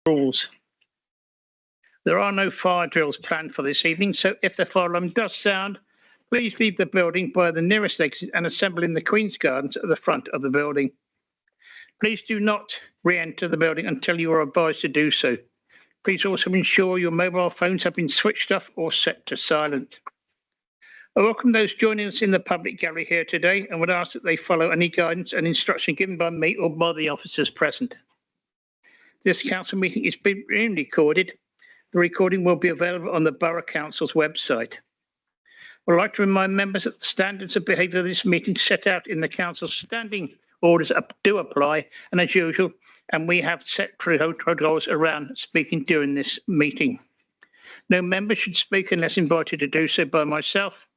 rules. There are no fire drills planned for this evening, so if the fire alarm does sound, please leave the building by the nearest exit and assemble in the Queen's Gardens at the front of the building. Please do not re-enter the building until you are advised to do so. Please also ensure your mobile phones have been switched off or set to silent. I welcome those joining us in the public gallery here today and would ask that they follow any guidance and instruction given by me or by the officers present. This council meeting is being recorded. The recording will be available on the Borough Council's website. I would like to remind members that the standards of behaviour of this meeting set out in the council's standing orders do apply, and as usual, and we have set protocols around speaking during this meeting. No member should speak unless invited to do so by myself.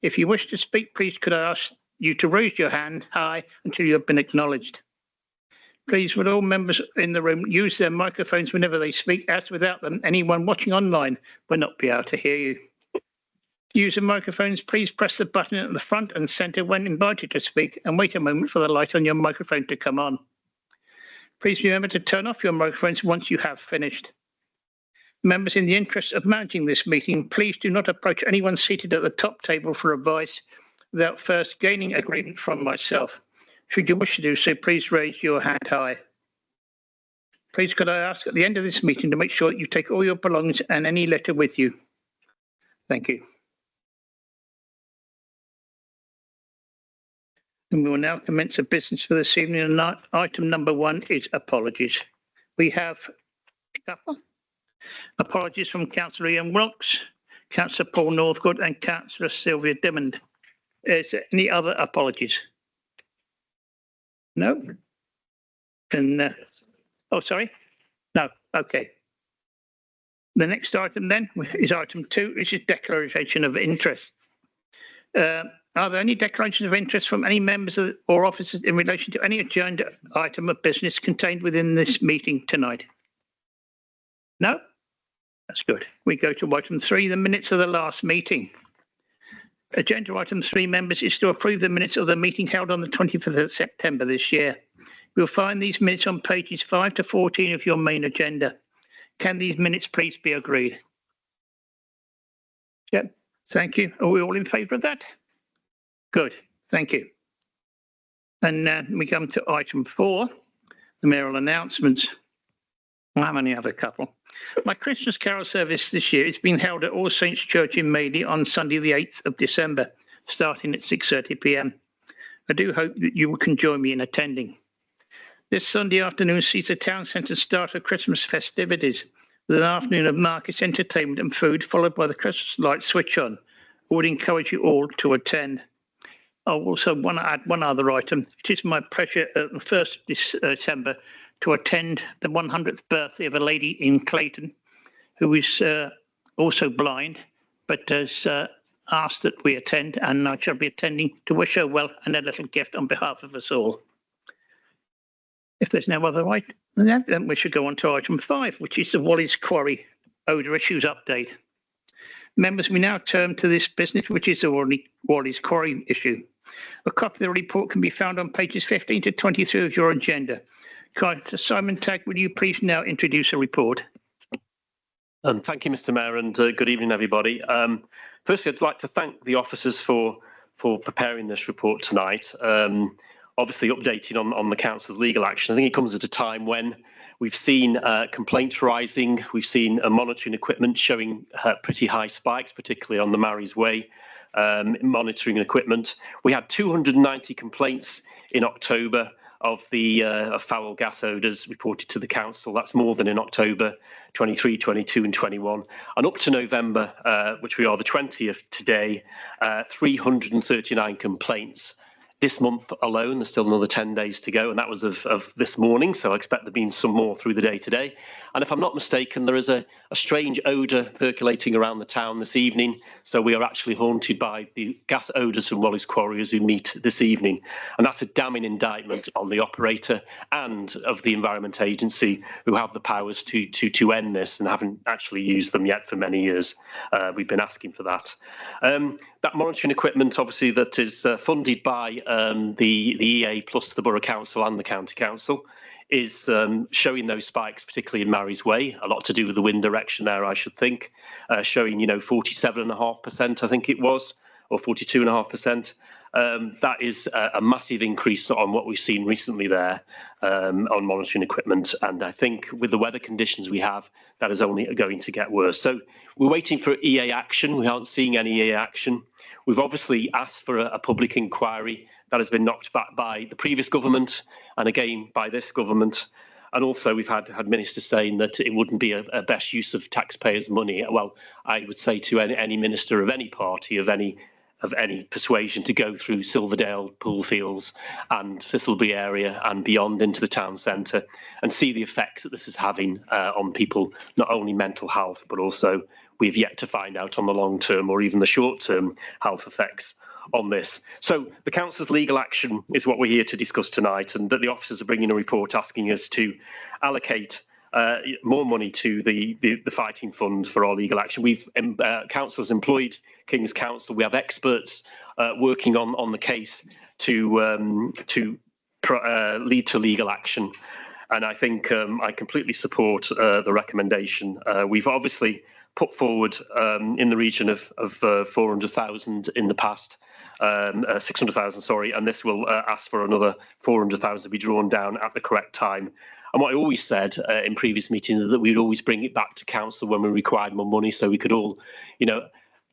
If you wish to speak, please could I ask you to raise your hand high until you have been acknowledged. Please, would all members in the room use their microphones whenever they speak, as without them, anyone watching online will not be able to hear you. To use the microphones, please press the button at the front and centre when invited to speak and wait a moment for the light on your microphone to come on. Please remember to turn off your microphones once you have finished. Members, in the interest of managing this meeting, please do not approach anyone seated at the top table for advice without first gaining agreement from myself. Should you wish to do so, please raise your hand high. Please could I ask at the end of this meeting to make sure that you take all your belongings and any letter with you. Thank you. And we will now commence the business for this evening. And item number 1 is apologies. We have a couple. Apologies from Councillor Ian Wilkes, Councillor Paul Northcote and Councillor Sylvia Dimmond. Is there any other apologies? No? And, oh, sorry? No, okay. The next item then is item 2, which is declaration of interest. Are there any declarations of interest from any members or officers in relation to any agenda item of business contained within this meeting tonight? No? That's good. We go to item 3, the minutes of the last meeting. Agenda item 3, members, is to approve the minutes of the meeting held on the 25th of September this year. You'll find these minutes on pages 5 to 14 of your main agenda. Can these minutes please be agreed? Yep, thank you. Are we all in favour of that? Good, thank you. And we come to item 4, the mayoral announcements. I only have a couple. My Christmas Carol service this year is being held at All Saints Church in Madeley on Sunday the 8th of December, starting at 6:30 p.m. I do hope that you can join me in attending. This Sunday afternoon sees the town centre start of Christmas festivities with an afternoon of markets, entertainment and food, followed by the Christmas light switch on. I would encourage you all to attend. I also want to add one other item. It is my pleasure at the 1st of December to attend the 100th birthday of a lady in Clayton who is also blind, but has asked that we attend, and I shall be attending to wish her well and a little gift on behalf of us all. If there's no other item, then we should go on to item 5, which is the Wally's Quarry odour issues update. Members, we now turn to this business, which is the Wally's Quarry issue. A copy of the report can be found on pages 15 to 23 of your agenda. Simon Tagg, will you please now introduce a report? Thank you, Mr. Mayor, and good evening, everybody. Firstly, I'd like to thank the officers for preparing this report tonight. Obviously, updating on the council's legal action. I think it comes at a time when we've seen complaints rising. We've seen monitoring equipment showing pretty high spikes, particularly on the Mary's Way monitoring equipment. We had 290 complaints in October of the foul gas odours reported to the council. That's more than in October 23, 22 and 21. And up to November, which we are the 20th today, 339 complaints. This month alone, there's still another 10 days to go, and that was of this morning, so I expect there being some more through the day today. And if I'm not mistaken, there is a strange odour percolating around the town this evening, so we are actually haunted by the gas odours from Wally's Quarry as we meet this evening. And that's a damning indictment on the operator and of the Environment Agency, who have the powers to end this and haven't actually used them yet for many years. We've been asking for that. That monitoring equipment, obviously, that is funded by the EA plus the Borough Council and the County Council. is showing those spikes, particularly in Mary's Way, a lot to do with the wind direction there, I should think, showing, 47.5%, I think it was, or 42.5%. That is a massive increase on what we've seen recently there on monitoring equipment. And I think with the weather conditions we have, that is only going to get worse. So we're waiting for EA action. We aren't seeing any EA action. We've obviously asked for a public inquiry that has been knocked back by the previous government and again by this government. And also we've had ministers saying that it wouldn't be a best use of taxpayers' money. Well, I would say to any minister of any party, of any persuasion, to go through Silverdale, Poolfields and Thistleby area and beyond into the town centre and see the effects that this is having on people, not only mental health, but also we've yet to find out on the long term or even the short term health effects on this. So the council's legal action is what we're here to discuss tonight, and that the officers are bringing a report asking us to allocate more money to the fighting fund for our legal action. We've councillors employed King's Counsel. We have experts working on the case to lead to legal action. And I think I completely support the recommendation. We've obviously put forward in the region of 400,000 in the past, 600,000, sorry, and this will ask for another 400,000 to be drawn down at the correct time. And what I always said in previous meetings is that we'd always bring it back to council when we required more money, so we could all,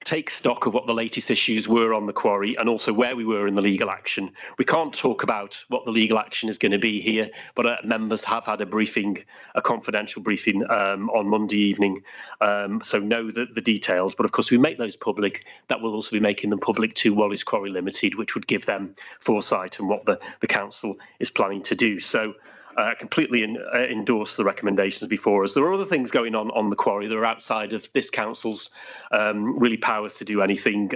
take stock of what the latest issues were on the quarry and also where we were in the legal action. We can't talk about what the legal action is going to be here, but members have had a briefing, a confidential briefing on Monday evening, so know the details. But of course, we make those public. That will also be making them public to Wallis Quarry Limited, which would give them foresight on what the council is planning to do. So completely endorse the recommendations before us. There are other things going on the quarry that are outside of this council's really powers to do anything,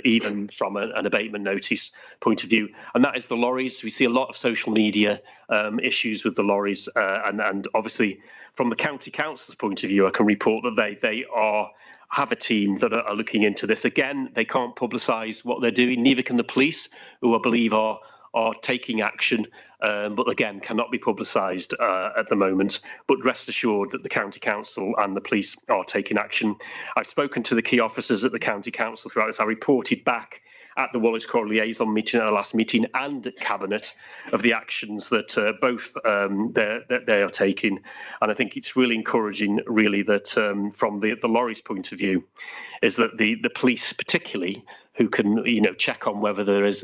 even from an abatement notice point of view. And that is the lorries. We see a lot of social media issues with the lorries, and obviously from the county council's point of view, I can report that they have a team that are looking into this. Again, they can't publicise what they're doing. Neither can the police, who I believe are taking action, but again cannot be publicised at the moment. But rest assured that the county council and the police are taking action. I've spoken to the key officers at the county council throughout this. I reported back at the Wallis Quarry liaison meeting, at the last meeting, and at cabinet, of the actions that both they are taking. And I think it's really encouraging, really, that from the lorries' point of view, is that the police particularly, who can check on whether there is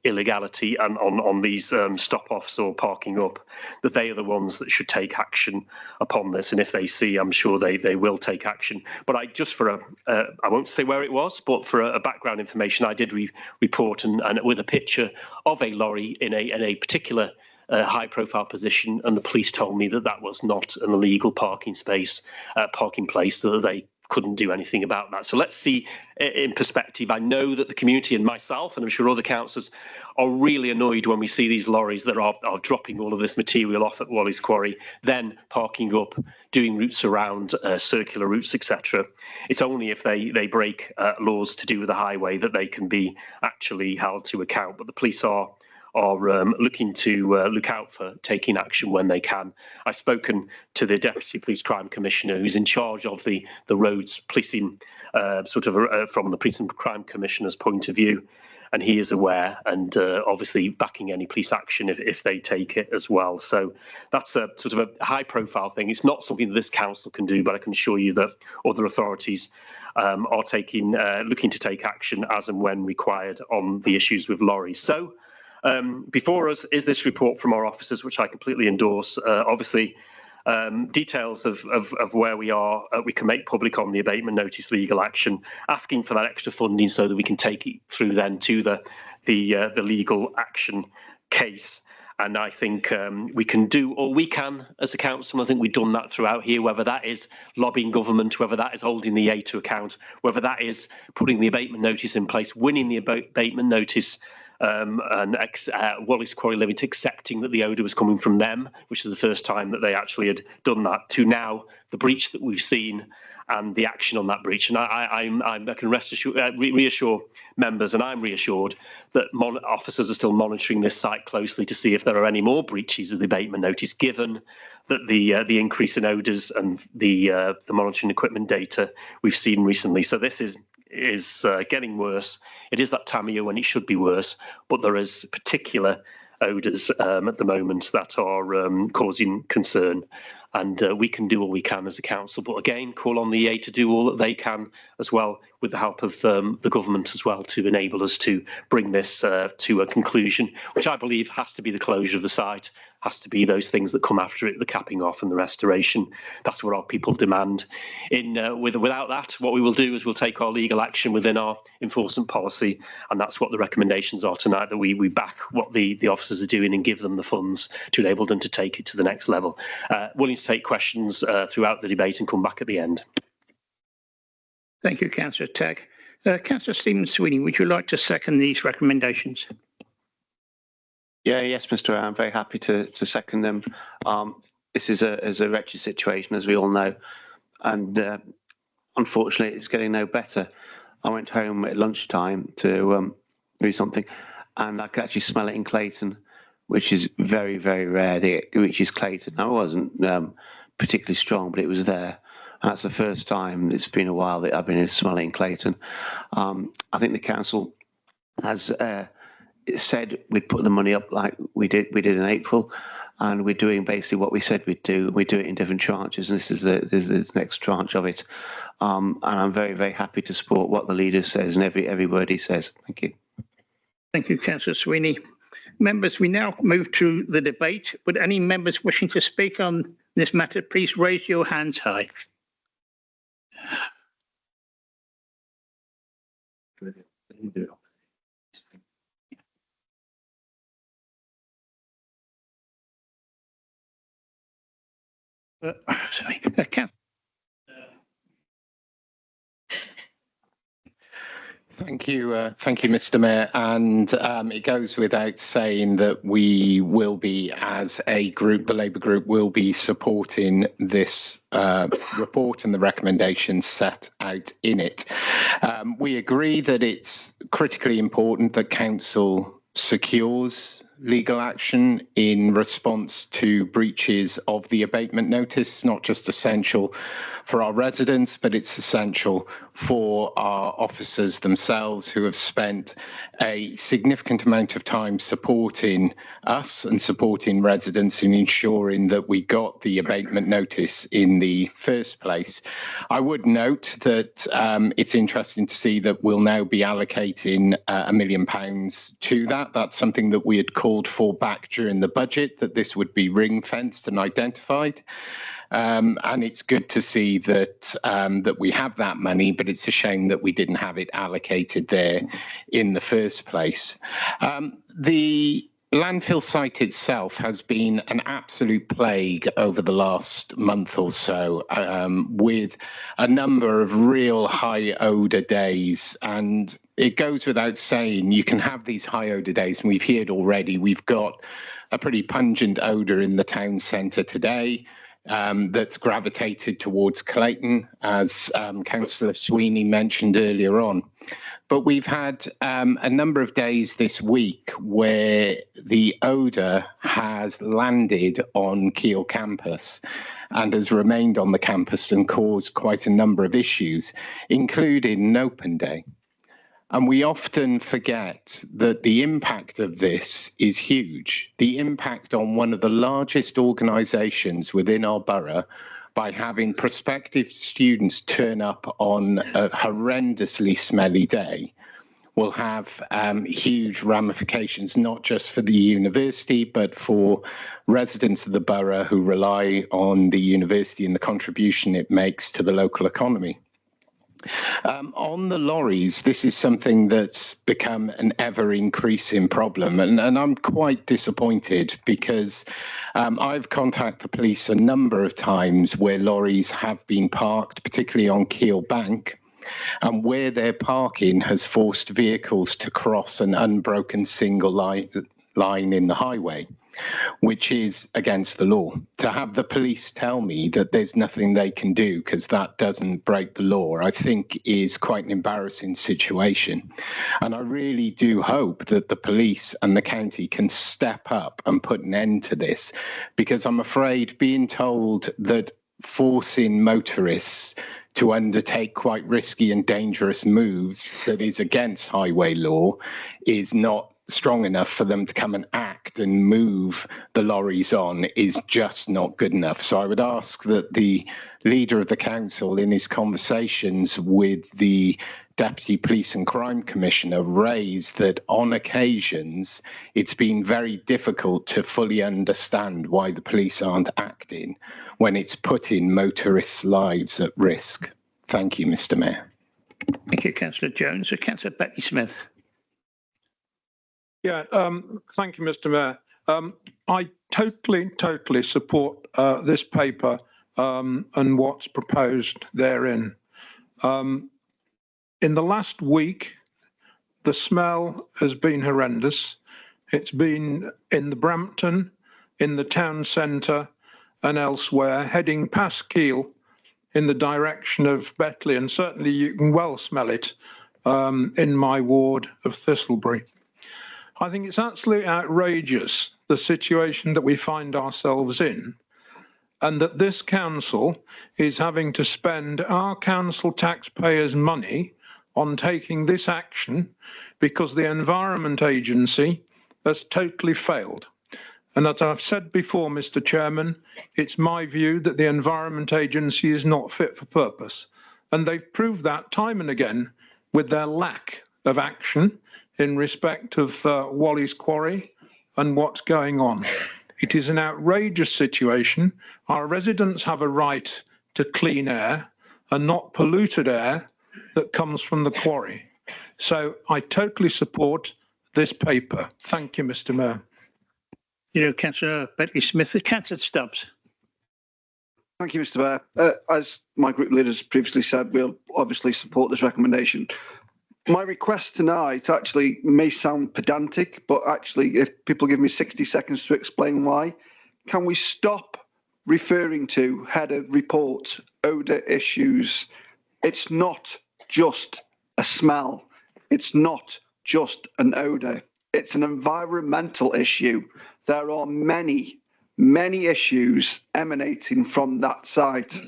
illegality and on these stop-offs or parking up, that they are the ones that should take action upon this. And if they see, I'm sure they will take action. But I won't say where it was, but for a background information, I did report and with a picture of a lorry in a particular high-profile position, and the police told me that was not an illegal parking place, so that they couldn't do anything about that. So let's see in perspective. I know that the community and myself, and I'm sure other councillors, are really annoyed when we see these lorries that are dropping all of this material off at Wallis Quarry, then parking up, doing routes around, circular routes, etc. It's only if they break laws to do with the highway that they can be actually held to account. But the police are looking to look out for taking action when they can. I've spoken to the Deputy Police Crime Commissioner, who's in charge of the roads policing, from the Police and Crime Commissioner's point of view, and he is aware and obviously backing any police action if they take it as well. So that's a high-profile thing. It's not something that this council can do, but I can assure you that other authorities are looking to take action as and when required on the issues with lorries. So before us is this report from our officers, which I completely endorse. Obviously, details of where we are, we can make public on the abatement notice legal action, asking for that extra funding so that we can take it through then to the legal action case. And I think we can do all we can as a council. I think we've done that throughout here, whether that is lobbying government, whether that is holding the EA to account, whether that is putting the abatement notice in place, winning the abatement notice Wallis Quarry Limited accepting that the odour was coming from them, which is the first time that they actually had done that, to now the breach that we've seen and the action on that breach. And I can reassure members, and I'm reassured that officers are still monitoring this site closely to see if there are any more breaches of the abatement notice, given that the increase in odours and the monitoring equipment data we've seen recently. So this is getting worse. It is that time of year when it should be worse, but there is particular odours at the moment that are causing concern. And we can do all we can as a council, but again, call on the EA to do all that they can as well, with the help of the government as well, to enable us to bring this to a conclusion, which I believe has to be the closure of the site, has to be those things that come after it, the capping off and the restoration. That's what our people demand. Without that, what we will do is we'll take our legal action within our enforcement policy, and that's what the recommendations are tonight, that we back what the officers are doing and give them the funds to enable them to take it to the next level. Willing to take questions throughout the debate and come back at the end. Thank you, Councillor Tagg. Councillor Stephen Sweeney, would you like to second these recommendations? Yes, Mr. I'm very happy to second them. This is a wretched situation, as we all know, and unfortunately, it's getting no better. I went home at lunchtime to do something, and I could actually smell it in Clayton, which is very, very rare. Which is Clayton. Now, it wasn't particularly strong, but it was there. And that's the first time, it's been a while, that I've been smelling Clayton. I think the council has said we'd put the money up like we did in April, and we're doing basically what we said we'd do. We do it in different tranches, and this is the next tranche of it. And I'm very, very happy to support what the leader says and every word he says. Thank you. Thank you, Councillor Sweeney. Members, we now move to the debate. Would any members wishing to speak on this matter please raise your hands high? Sorry. Thank you, Mr. Mayor. And it goes without saying that we will be, as a group, the Labour group will be supporting this report and the recommendations set out in it. We agree that it's critically important that council secures legal action in response to breaches of the abatement notice. It's not just essential for our residents, but it's essential for our officers themselves, who have spent a significant amount of time supporting us and supporting residents in ensuring that we got the abatement notice in the first place. I would note that it's interesting to see that we'll now be allocating £1 million to that. That's something that we had called for back during the budget, that this would be ring-fenced and identified. And it's good to see that that we have that money, but it's a shame that we didn't have it allocated there in the first place. The landfill site itself has been an absolute plague over the last month or so, with a number of real high odour days. And it goes without saying, you can have these high odour days, and we've heard already, we've got a pretty pungent odour in the town centre today. That's gravitated towards Clayton, as Councillor Sweeney mentioned earlier on. But we've had a number of days this week where the odour has landed on Keele campus and has remained on the campus and caused quite a number of issues, including an open day. And we often forget that the impact of this is huge. The impact on one of the largest organisations within our borough, by having prospective students turn up on a horrendously smelly day, will have huge ramifications, not just for the university, but for residents of the borough who rely on the university and the contribution it makes to the local economy. On the lorries, this is something that's become an ever-increasing problem, and I'm quite disappointed, because I've contacted the police a number of times where lorries have been parked, particularly on Keele Bank, and where they're parking has forced vehicles to cross an unbroken single line in the highway, which is against the law. To have the police tell me that there's nothing they can do because that doesn't break the law, I think is quite an embarrassing situation. And I really do hope that the police and the county can step up and put an end to this, because I'm afraid being told that forcing motorists to undertake quite risky and dangerous moves that is against highway law is not strong enough for them to come and act and move the lorries on is just not good enough. So I would ask that the leader of the council in his conversations with the Deputy Police and Crime Commissioner raise that on occasions it's been very difficult to fully understand why the police aren't acting when it's putting motorists' lives at risk. Thank you, Mr. Mayor. Thank you, Councillor Jones. Councillor Betley Smith. Yeah, thank you, Mr. Mayor. I totally support this paper and what's proposed therein. In the last week, the smell has been horrendous. It's been in the Brampton, in the town centre and elsewhere, heading past Keele in the direction of Betley, and certainly you can well smell it in my ward of Thistlebury. I think it's absolutely outrageous, the situation that we find ourselves in, and that this council is having to spend our council taxpayers' money on taking this action because the Environment Agency has totally failed. And as I've said before, Mr. Chairman, it's my view that the Environment Agency is not fit for purpose. And they've proved that time and again with their lack of action in respect of Wally's Quarry and what's going on. It is an outrageous situation. Our residents have a right to clean air and not polluted air that comes from the quarry. So I totally support this paper. Thank you, Mr. Mayor. You know, Councillor Betley Smith, Councillor Stubbs. Thank you, Mr. Mayor. As my group leaders previously said, we'll obviously support this recommendation. My request tonight actually may sound pedantic, but actually, if people give me 60 seconds to explain why, can we stop referring to header reports, odour issues? It's not just a smell. It's not just an odour. It's an environmental issue. There are many issues emanating from that site.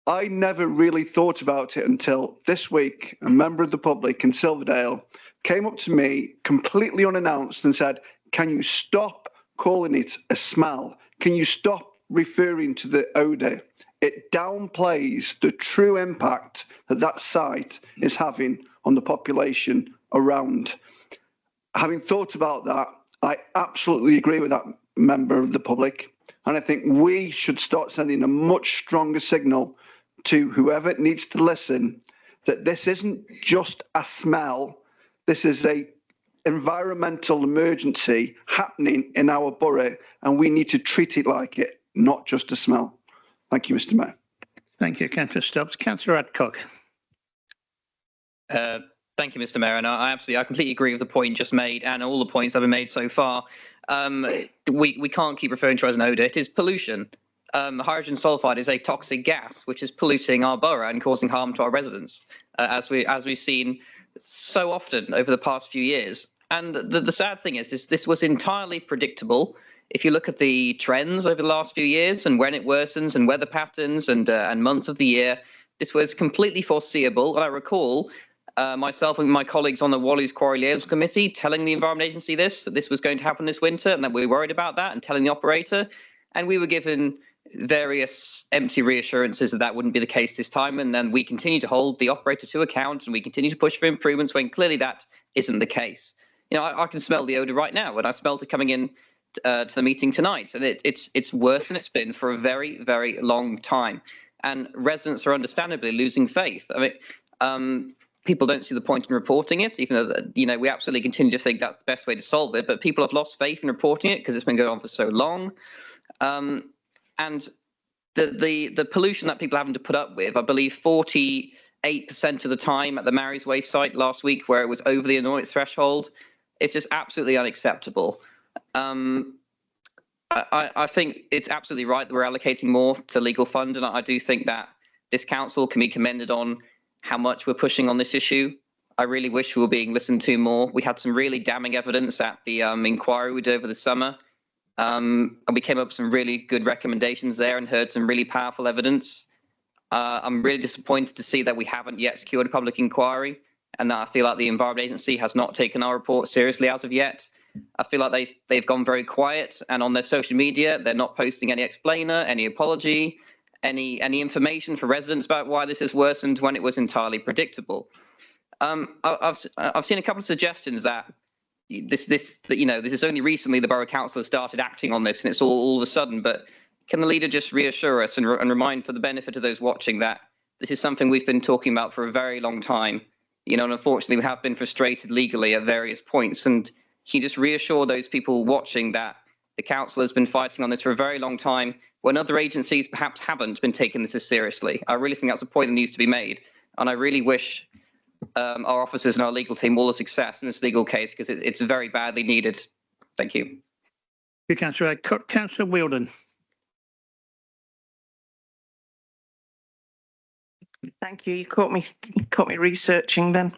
I never really thought about it until this week. A member of the public in Silverdale came up to me completely unannounced and said, can you stop calling it a smell? Can you stop referring to the odour? It downplays the true impact that that site is having on the population around. Having thought about that, I absolutely agree with that member of the public. And I think we should start sending a much stronger signal to whoever needs to listen that this isn't just a smell. This is a environmental emergency happening in our borough, and we need to treat it like it, not just a smell. Thank you, Mr. Mayor. Thank you, Councillor Stubbs. Councillor Adcock. Thank you, Mr. Mayor. And I completely agree with the point just made and all the points that have been made so far. We can't keep referring to it as an odour. It is pollution. Hydrogen sulfide is a toxic gas which is polluting our borough and causing harm to our residents, as we've seen so often over the past few years. And the sad thing is this was entirely predictable. If you look at the trends over the last few years and when it worsens and weather patterns and months of the year, this was completely foreseeable. And I recall myself and my colleagues on the Wally's Quarry Liaison Committee telling the Environment Agency that this was going to happen this winter and that we were worried about that, and telling the operator. And we were given various empty reassurances that wouldn't be the case this time. And then we continue to hold the operator to account and we continue to push for improvements when clearly that isn't the case. You know, I can smell the odour right now, and I smelled it coming in to the meeting tonight. And it's worse than it's been for a very, very long time. And residents are understandably losing faith. I mean, people don't see the point in reporting it, even though, you know, we absolutely continue to think that's the best way to solve it. But people have lost faith in reporting it because it's been going on for so long. And the pollution that people are having to put up with, I believe 40 8% of the time at the Mary's Way site last week, where it was over the annoyance threshold. It's just absolutely unacceptable. I think it's absolutely right that we're allocating more to legal fund, and I do think that this council can be commended on how much we're pushing on this issue. I really wish we were being listened to more. We had some really damning evidence at the inquiry we did over the summer, and we came up with some really good recommendations there and heard some really powerful evidence. I'm really disappointed to see that we haven't yet secured a public inquiry, and that I feel like the Environment Agency has not taken our report seriously as of yet. I feel like they've gone very quiet, and on their social media, they're not posting any explainer, any apology, any information for residents about why this has worsened when it was entirely predictable. I've seen a couple of suggestions that this is only recently the Borough Council has started acting on this, and it's all of a sudden. But can the leader just reassure us and remind, for the benefit of those watching, that this is something we've been talking about for a very long time? And unfortunately, we have been frustrated legally at various points. And can you just reassure those people watching that the council has been fighting on this for a very long time, when other agencies perhaps haven't been taking this as seriously? I really think that's a point that needs to be made, and I really wish our officers and our legal team all the success in this legal case, because it's very badly needed. Thank you. Councillor Wheeldon. Thank you. You caught me researching then.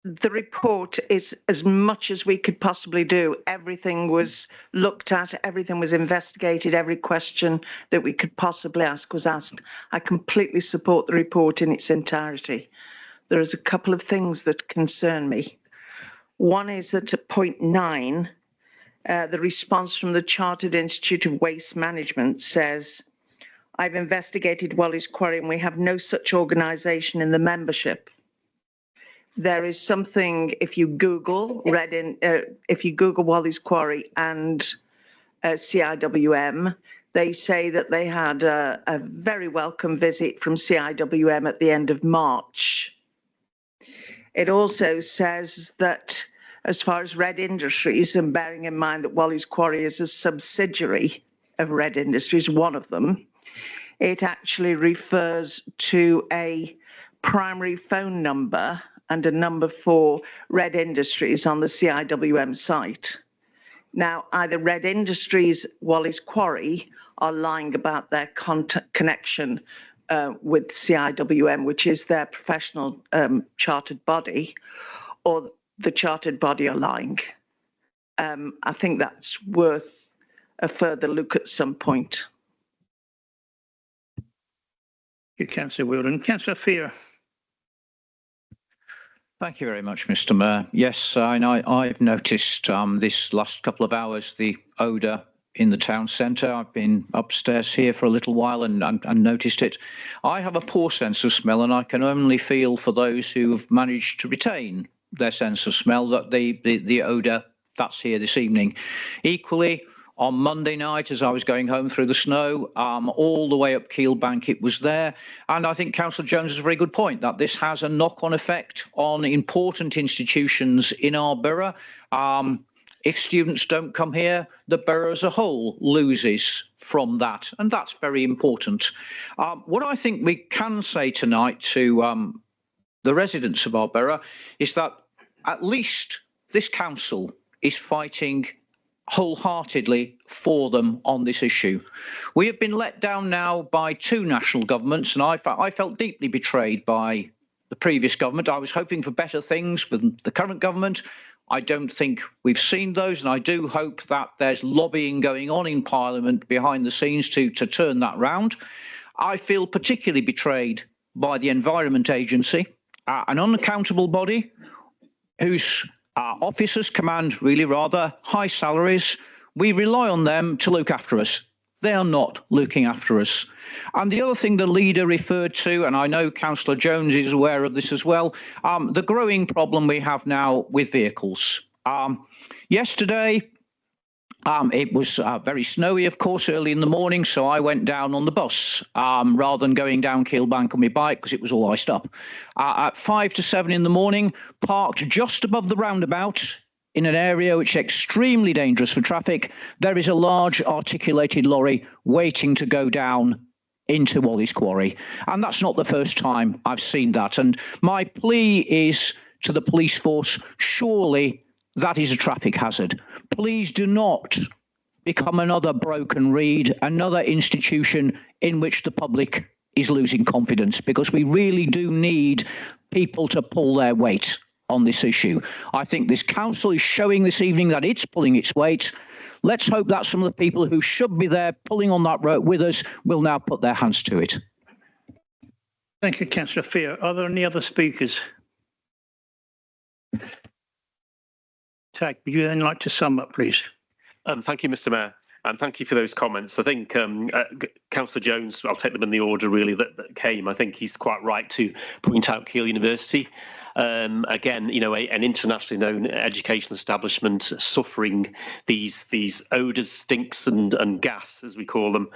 The report is as much as we could possibly do. Everything was looked at, everything was investigated, every question that we could possibly ask was asked. I completely support the report in its entirety. There is a couple of things that concern me. One is that at point 9, the response from the Chartered Institute of Waste Management says, I've investigated Wally's Quarry and we have no such organisation in the membership. There is something, if you Google Wally's Quarry and CIWM, they say that they had a very welcome visit from CIWM at the end of March. It also says that as far as Red Industries, and bearing in mind that Wally's Quarry is a subsidiary of Red Industries, one of them, it actually refers to a primary phone number and a number for Red Industries on the CIWM site. Now, either Red Industries, Wally's Quarry, are lying about their connection with CIWM, which is their professional chartered body, or the chartered body are lying. I think that's worth a further look at some point. Thank you, Councillor Wheeldon. Councillor Fear. Thank you very much, Mr. Mayor. Yes, I've noticed this last couple of hours the odour in the town centre. I've been upstairs here for a little while and noticed it. I have a poor sense of smell, and I can only feel for those who have managed to retain their sense of smell that the odour that's here this evening. Equally, on Monday night, as I was going home through the snow, all the way up Keel Bank, it was there. And I think Councillor Jones has a very good point that this has a knock-on effect on important institutions in our borough. If students don't come here, the borough as a whole loses from that, and that's very important. What I think we can say tonight to the residents of our borough is that at least this council is fighting wholeheartedly for them on this issue. We have been let down now by 2 national governments, and I felt deeply betrayed by the previous government. I was hoping for better things with the current government. I don't think we've seen those, and I do hope that there's lobbying going on in Parliament behind the scenes to turn that round. I feel particularly betrayed by the Environment Agency, an unaccountable body whose officers command really rather high salaries. We rely on them to look after us. They are not looking after us. And the other thing the leader referred to, and I know Councillor Jones is aware of this as well, the growing problem we have now with vehicles. Yesterday, it was very snowy, of course, early in the morning, so I went down on the bus rather than going down Keel Bank on my bike because it was all iced up. At 5 to 7 in the morning, parked just above the roundabout in an area which is extremely dangerous for traffic, there is a large articulated lorry waiting to go down into Wally's Quarry. And that's not the first time I've seen that. And my plea is to the police force, surely that is a traffic hazard. Please do not become another broken reed, another institution in which the public is losing confidence, because we really do need people to pull their weight on this issue. I think this council is showing this evening that it's pulling its weight. Let's hope that some of the people who should be there pulling on that rope with us will now put their hands to it. Thank you, Councillor Fear. Are there any other speakers? Tag, would you then like to sum up, please? Thank you, Mr. Mayor, and thank you for those comments. I think Councillor Jones, I'll take them in the order really that came. I think he's quite right to point out Keele University. Again, you know, an internationally known educational establishment suffering these odours, stinks, and gas, as we call them,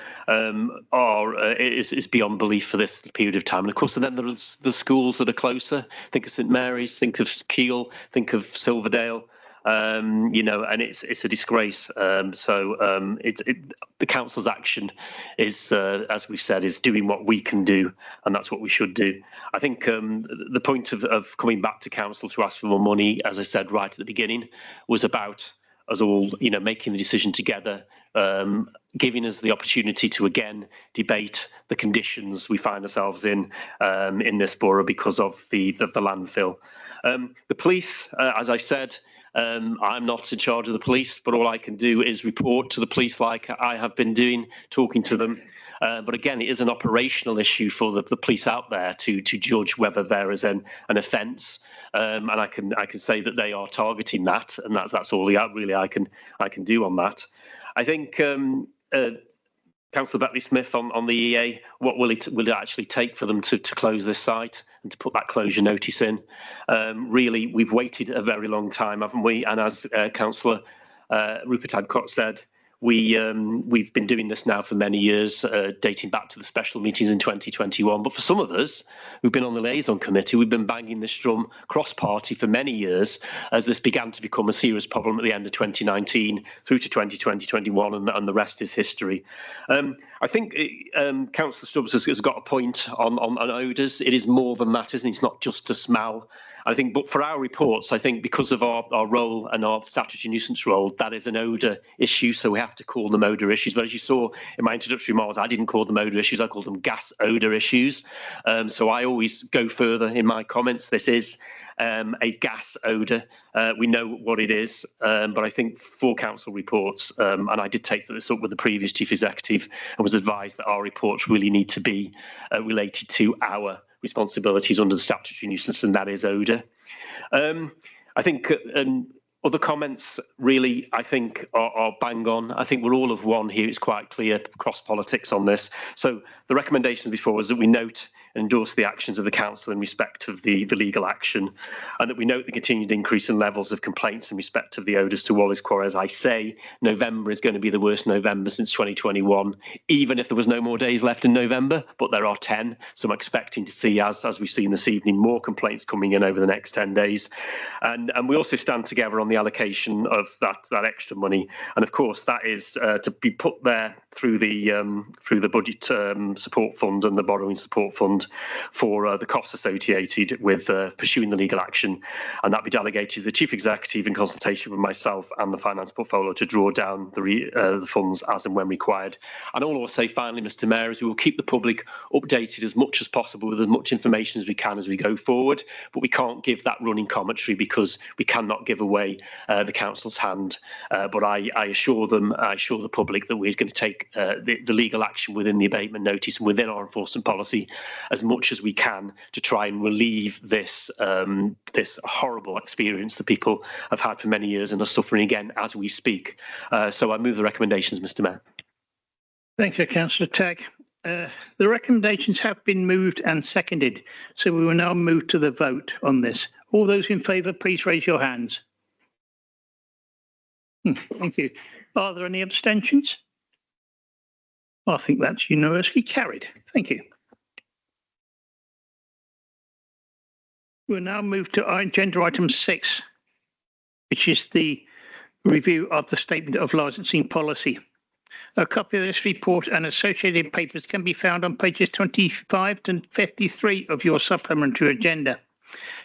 is beyond belief for this period of time. And of course, then there's the schools that are closer. Think of St Mary's, think of Keele, think of Silverdale. You know, and it's a disgrace. The council's action is, as we've said, is doing what we can do, and that's what we should do. I think the point of coming back to council to ask for more money, as I said right at the beginning, was about us all, you know, making the decision together, giving us the opportunity to again debate the conditions we find ourselves in this borough because of the landfill. The police, as I said. I'm not in charge of the police, but all I can do is report to the police like I have been doing, talking to them. But again, it is an operational issue for the police out there to judge whether there is an offence. And I can say that they are targeting that, and that's all really I can do on that. I think Councillor Beckley-Smith on the EA, what will it actually take for them to close this site and to put that closure notice in? Really, we've waited a very long time, haven't we? And as Councillor Rupert Adcock said, we've been doing this now for many years, dating back to the special meetings in 2021. But for some of us who've been on the liaison committee, we've been banging this drum cross-party for many years as this began to become a serious problem at the end of 2019 through to 2020, 21, and the rest is history. I think Councillor Stubbs has got a point on odours. It is more than that, isn't it? It's not just a smell. I think, but for our reports, I think because of our role and our statutory nuisance role, that is an odour issue, so we have to call them odour issues. But as you saw in my introductory remarks, I didn't call them odour issues, I called them gas odour issues. So I always go further in my comments. This is a gas odour. We know what it is, but I think for council reports, and I did take this up with the previous chief executive and was advised that our reports really need to be related to our responsibilities under the statutory nuisance, and that is odour. I think other comments really, I think, are bang on. I think we're all of one here. It's quite clear cross politics on this. So the recommendations before is that we note and endorse the actions of the council in respect of the legal action, and that we note the continued increase in levels of complaints in respect of the odours to Wally's Quarry. As I say, November is going to be the worst November since 2021, even if there was no more days left in November, but there are 10. So I'm expecting to see, as we've seen this evening, more complaints coming in over the next 10 days. And we also stand together on the allocation of that extra money. And of course, that is to be put there through the budget support fund and the borrowing support fund for the costs associated with pursuing the legal action, and that be delegated to the chief executive in consultation with myself and the finance portfolio to draw down the funds as and when required. And all I'll say finally, Mr. Mayor, is we will keep the public updated as much as possible with as much information as we can as we go forward, but we can't give that running commentary because we cannot give away the council's hand. But I assure the public that we're going to take the legal action within the abatement notice and within our enforcement policy as much as we can to try and relieve this this horrible experience that people have had for many years and are suffering again as we speak. So I move the recommendations, Mr. Mayor. Thank you, Councillor Tagg. The recommendations have been moved and seconded, so we will now move to the vote on this. All those in favour, please raise your hands. Thank you. Are there any abstentions? I think that's universally carried. Thank you. We'll now move to agenda item 6, which is the review of the statement of licensing policy. A copy of this report and associated papers can be found on pages 25 to 53 of your supplementary agenda.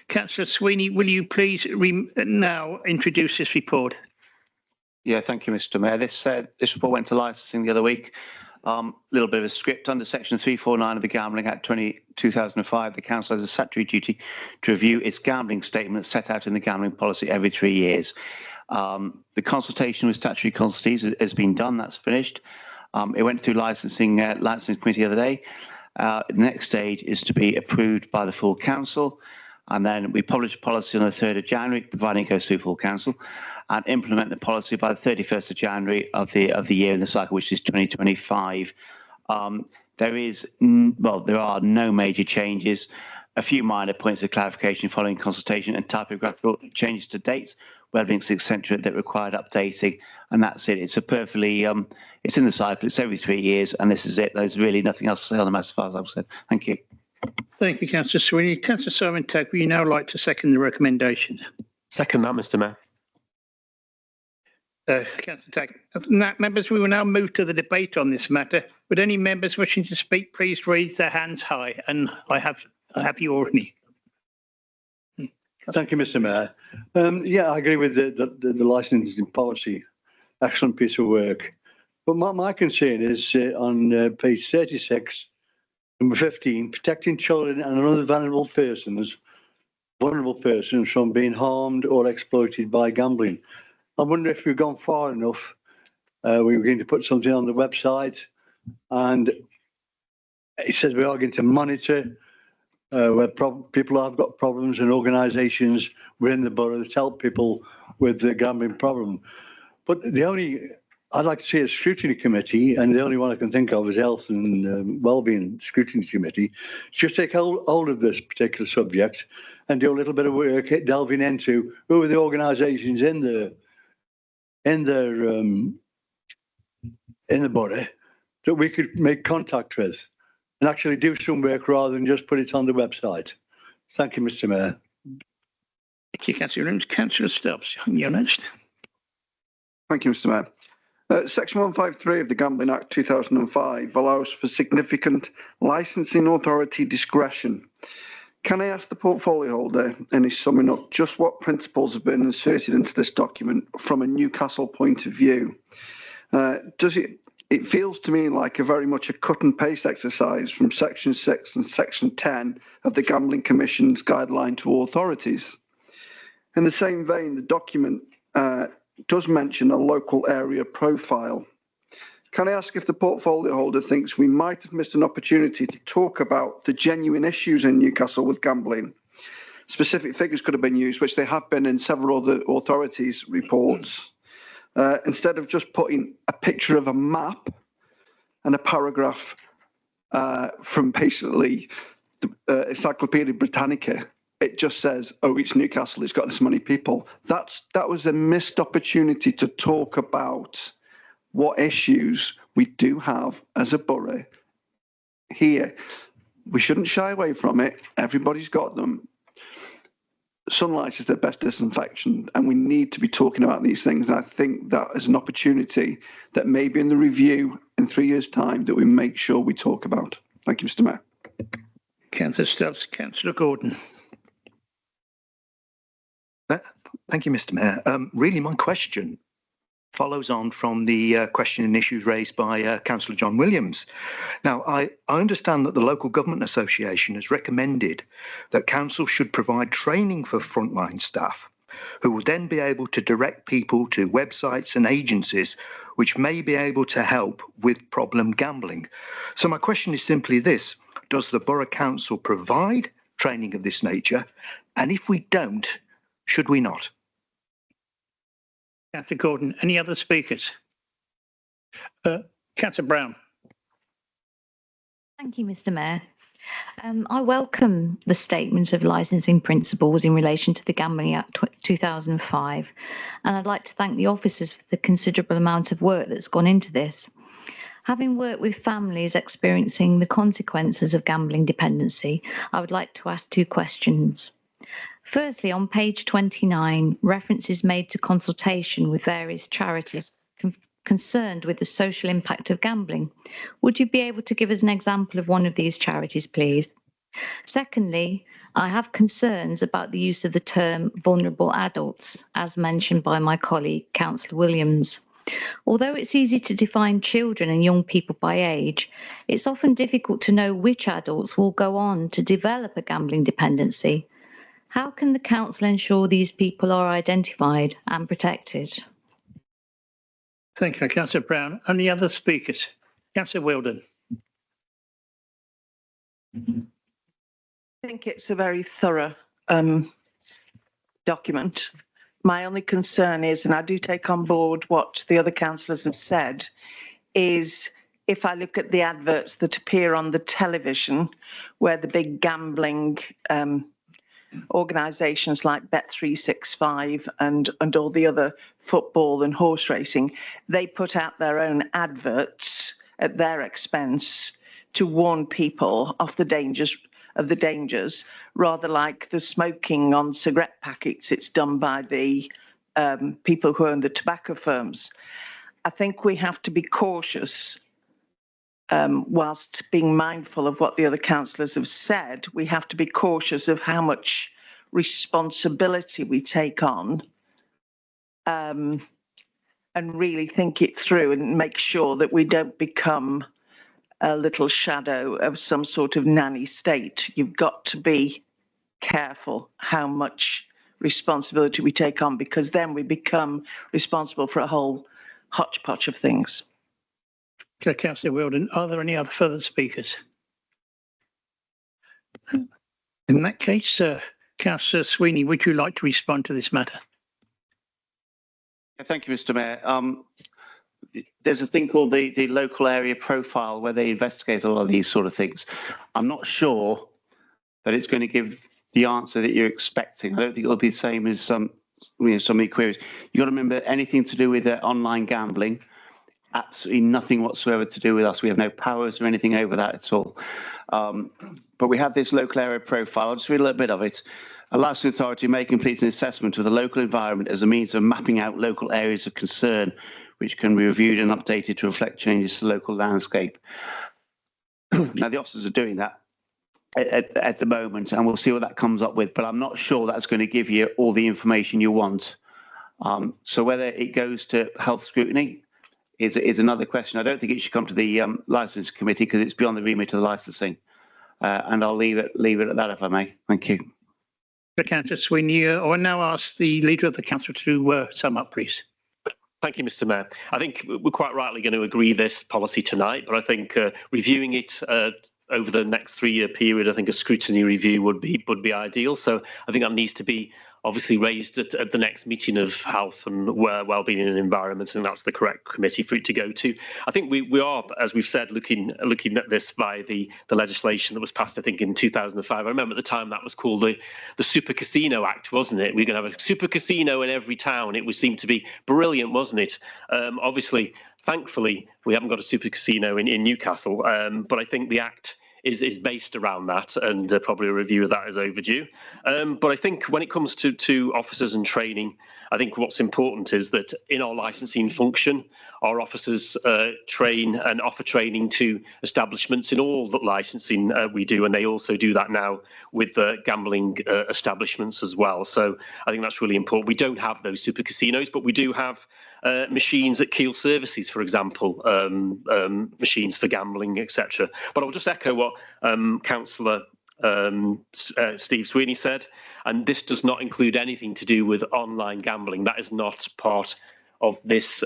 Councillor Sweeney, will you please now introduce this report? Yeah, thank you, Mr. Mayor. This report went to licensing the other week. Little bit of a script under Section 349 of the Gambling Act 2005. The council has a statutory duty to review its gambling statement set out in the gambling policy every 3 years. The consultation with statutory consultees has been done. That's finished. It went through licensing committee the other day. The next stage is to be approved by the full council, and then we publish a policy on the 3rd of January, providing it goes through full council, and implement the policy by the 31st of January of the year in the cycle, which is 2025. There are no major changes. A few minor points of clarification following consultation and typographical changes to dates, web links, etc., that required updating, and that's it. It's a perfectly, it's in the cycle. It's every 3 years, and this is it. There's really nothing else to say on the matter as far as I've said. Thank you. Thank you, Councillor Sweeney. Councillor Simon Tagg, would you now like to second the recommendation? Second that, Mr. Mayor. Councillor Tagg. Members, we will now move to the debate on this matter. Would any members wishing to speak please raise their hands high? And I have you already. Thank you, Mr. Mayor. Yeah, I agree with the licensing policy. Excellent piece of work. But my concern is on page 36, number 15, protecting children and other vulnerable persons from being harmed or exploited by gambling. I wonder if we've gone far enough. We were going to put something on the website, and it says we are going to monitor where people have got problems, and organisations within the borough that help people with the gambling problem. But I'd like to see a scrutiny committee, and the only one I can think of is Health and Wellbeing Scrutiny Committee. Just take hold of this particular subject and do a little bit of work delving into who are the organisations in the borough that we could make contact with and actually do some work rather than just put it on the website. Thank you, Mr. Mayor. Thank you, Councillor Williams. Councillor Stubbs, you're next. Thank you, Mr. Mayor. Section 153 of the Gambling Act 2005 allows for significant licensing authority discretion. Can I ask the portfolio holder, and he's summing up, just what principles have been inserted into this document from a Newcastle point of view? It feels to me like very much a cut and paste exercise from Section 6 and Section 10 of the Gambling Commission's guideline to authorities. In the same vein, the document does mention a local area profile. Can I ask if the portfolio holder thinks we might have missed an opportunity to talk about the genuine issues in Newcastle with gambling? Specific figures could have been used, which they have been in several other authorities' reports. Instead of just putting a picture of a map and a paragraph from basically the Encyclopedia Britannica, it just says, oh, it's Newcastle, it's got this many people. That was a missed opportunity to talk about what issues we do have as a borough here. We shouldn't shy away from it. Everybody's got them. Sunlight is the best disinfection, and we need to be talking about these things. And I think that is an opportunity that maybe in the review in 3 years' time that we make sure we talk about. Thank you, Mr. Mayor. Councillor Stubbs, Councillor Gordon. Thank you, Mr. Mayor. Really, my question follows on from the question and issues raised by Councillor John Williams. Now, I understand that the Local Government Association has recommended that council should provide training for frontline staff who will then be able to direct people to websites and agencies which may be able to help with problem gambling. So my question is simply this: does the Borough Council provide training of this nature? And if we don't, should we not? Councillor Gordon, any other speakers? Councillor Brown. Thank you, Mr. Mayor. I welcome the statement of licensing principles in relation to the Gambling Act 2005, and I'd like to thank the officers for the considerable amount of work that's gone into this. Having worked with families experiencing the consequences of gambling dependency, I would like to ask two questions. Firstly, on page 29, reference is made to consultation with various charities concerned with the social impact of gambling. Would you be able to give us an example of one of these charities, please? Secondly, I have concerns about the use of the term vulnerable adults, as mentioned by my colleague, Councillor Williams. Although it's easy to define children and young people by age, it's often difficult to know which adults will go on to develop a gambling dependency. How can the council ensure these people are identified and protected? Thank you, Councillor Brown. Any other speakers? Councillor Wilden. I think it's a very thorough document. My only concern is, and I do take on board what the other councillors have said, is if I look at the adverts that appear on the television, where the big gambling organisations like Bet365 and all the other football and horse racing, they put out their own adverts at their expense to warn people of the dangers, rather like the smoking on cigarette packets. It's done by the people who own the tobacco firms. I think we have to be cautious, whilst being mindful of what the other councillors have said. We have to be cautious of how much responsibility we take on, and really think it through and make sure that we don't become a little shadow of some sort of nanny state. You've got to be careful how much responsibility we take on, because then we become responsible for a whole hodgepodge of things. Okay, Councillor Wilden, are there any other further speakers? In that case, Councillor Sweeney, would you like to respond to this matter? Thank you, Mr. Mayor. There's a thing called the local area profile where they investigate a lot of these sort of things. I'm not sure that it's going to give the answer that you're expecting. I don't think it'll be the same as some many queries. You've got to remember, anything to do with online gambling, absolutely nothing whatsoever to do with us. We have no powers or anything over that at all. But we have this local area profile. I'll just read a little bit of it. A licensing authority may complete an assessment of the local environment as a means of mapping out local areas of concern, which can be reviewed and updated to reflect changes to the local landscape. Now, the officers are doing that at the moment, and we'll see what that comes up with, but I'm not sure that's going to give you all the information you want. So whether it goes to health scrutiny is another question. I don't think it should come to the licensing committee, because it's beyond the remit of the licensing. And I'll leave it at that, if I may. Thank you. Councillor Sweeney, I will now ask the Leader of the Council to sum up, please. Thank you, Mr. Mayor. I think we're quite rightly going to agree this policy tonight, but I think reviewing it over the next 3-year period, I think a scrutiny review would be ideal. So I think that needs to be obviously raised at the next meeting of health and wellbeing and environment, and that's the correct committee for it to go to. I think we are, as we've said, looking at this by the legislation that was passed, I think, in 2005. I remember at the time that was called the Super Casino Act, wasn't it? We're going to have a super casino in every town. It would seem to be brilliant, wasn't it? Obviously, thankfully, we haven't got a super casino in Newcastle, but I think the Act is based around that, and probably a review of that is overdue. But I think when it comes to officers and training, I think what's important is that in our licensing function, our officers train and offer training to establishments in all the licensing we do, and they also do that now with gambling establishments as well. So I think that's really important. We don't have those super casinos, but we do have machines at Keel Services, for example, machines for gambling, etc. But I'll just echo what Councillor Steve Sweeney said, and this does not include anything to do with online gambling. That is not part of this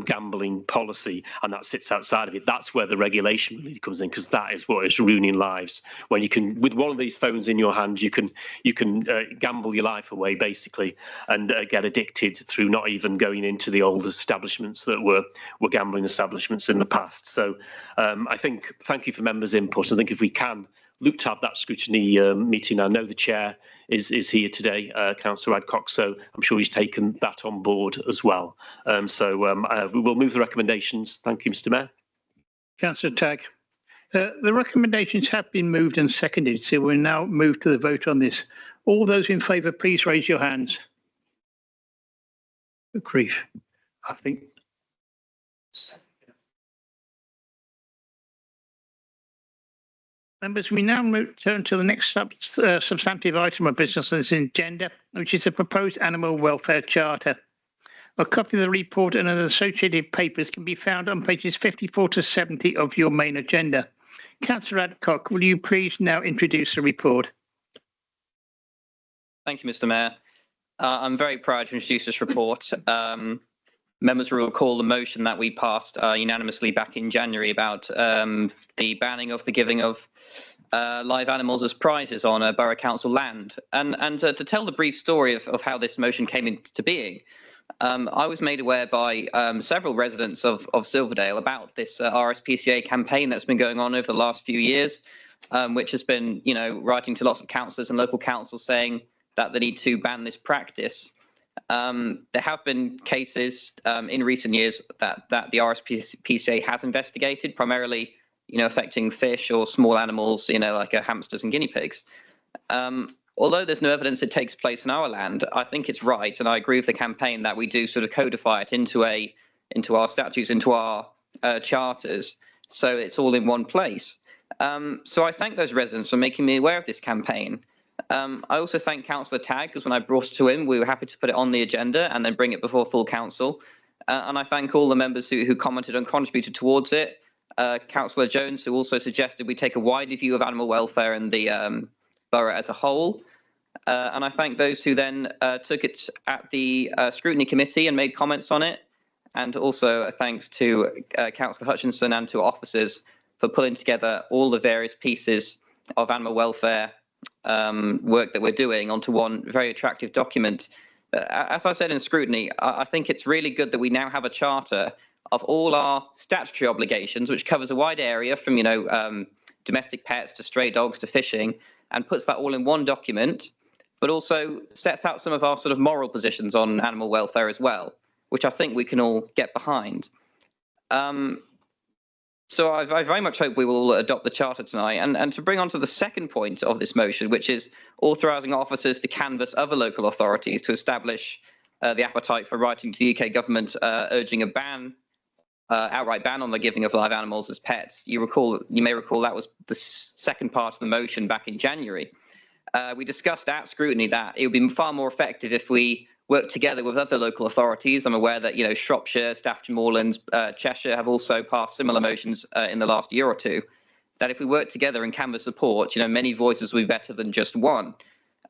gambling policy, and that sits outside of it. That's where the regulation really comes in, because that is what is ruining lives. When you can, with one of these phones in your hand, you can gamble your life away basically, and get addicted through not even going into the old establishments that were gambling establishments in the past. So I think, thank you for members' input. I think if we can look to have that scrutiny meeting. I know the chair is here today, Councillor Adcock, so I'm sure he's taken that on board as well. So we will move the recommendations. Thank you, Mr. Mayor. Councillor Tagg. The recommendations have been moved and seconded, so we'll now move to the vote on this. All those in favour, please raise your hands. Good grief. I think Members, we now turn to the next substantive item of business on this agenda, which is the proposed Animal Welfare Charter. A copy of the report and the associated papers can be found on pages 54 to 70 of your main agenda. Councillor Adcock, will you please now introduce the report? Thank you, Mr. Mayor. I'm very proud to introduce this report. Members will recall the motion that we passed unanimously back in January about the banning of the giving of live animals as prizes on Borough Council land. And to tell the brief story of how this motion came into being, I was made aware by several residents of Silverdale about this RSPCA campaign that's been going on over the last few years, which has been, writing to lots of councillors and local councils saying that they need to ban this practice. There have been cases in recent years that the RSPCA has investigated, primarily, affecting fish or small animals, like hamsters and guinea pigs. Although there's no evidence it takes place in our land, I think it's right, and I agree with the campaign that we do sort of codify it into our statutes, into our charters, so it's all in one place. So I thank those residents for making me aware of this campaign. I also thank Councillor Tagg, because when I brought it to him, we were happy to put it on the agenda and then bring it before full council. And I thank all the members who commented and contributed towards it. Councillor Jones, who also suggested we take a wider view of animal welfare in the borough as a whole. And I thank those who then took it at the scrutiny committee and made comments on it. And also a thanks to Councillor Hutchinson and to officers for pulling together all the various pieces of animal welfare work that we're doing onto one very attractive document. As I said in scrutiny, I think it's really good that we now have a charter of all our statutory obligations, which covers a wide area from, domestic pets to stray dogs to fishing, and puts that all in one document, but also sets out some of our sort of moral positions on animal welfare as well, which I think we can all get behind. So I very much hope we will all adopt the charter tonight. And to bring on to the second point of this motion, which is authorising officers to canvass other local authorities to establish the appetite for writing to the UK government urging a ban, outright ban on the giving of live animals as pets. You may recall that was the second part of the motion back in January. We discussed at scrutiny that it would be far more effective if we work together with other local authorities. I'm aware that, Shropshire, Staffordshire Moorlands, Cheshire have also passed similar motions in the last year or two, that if we work together and canvass support, many voices will be better than just one.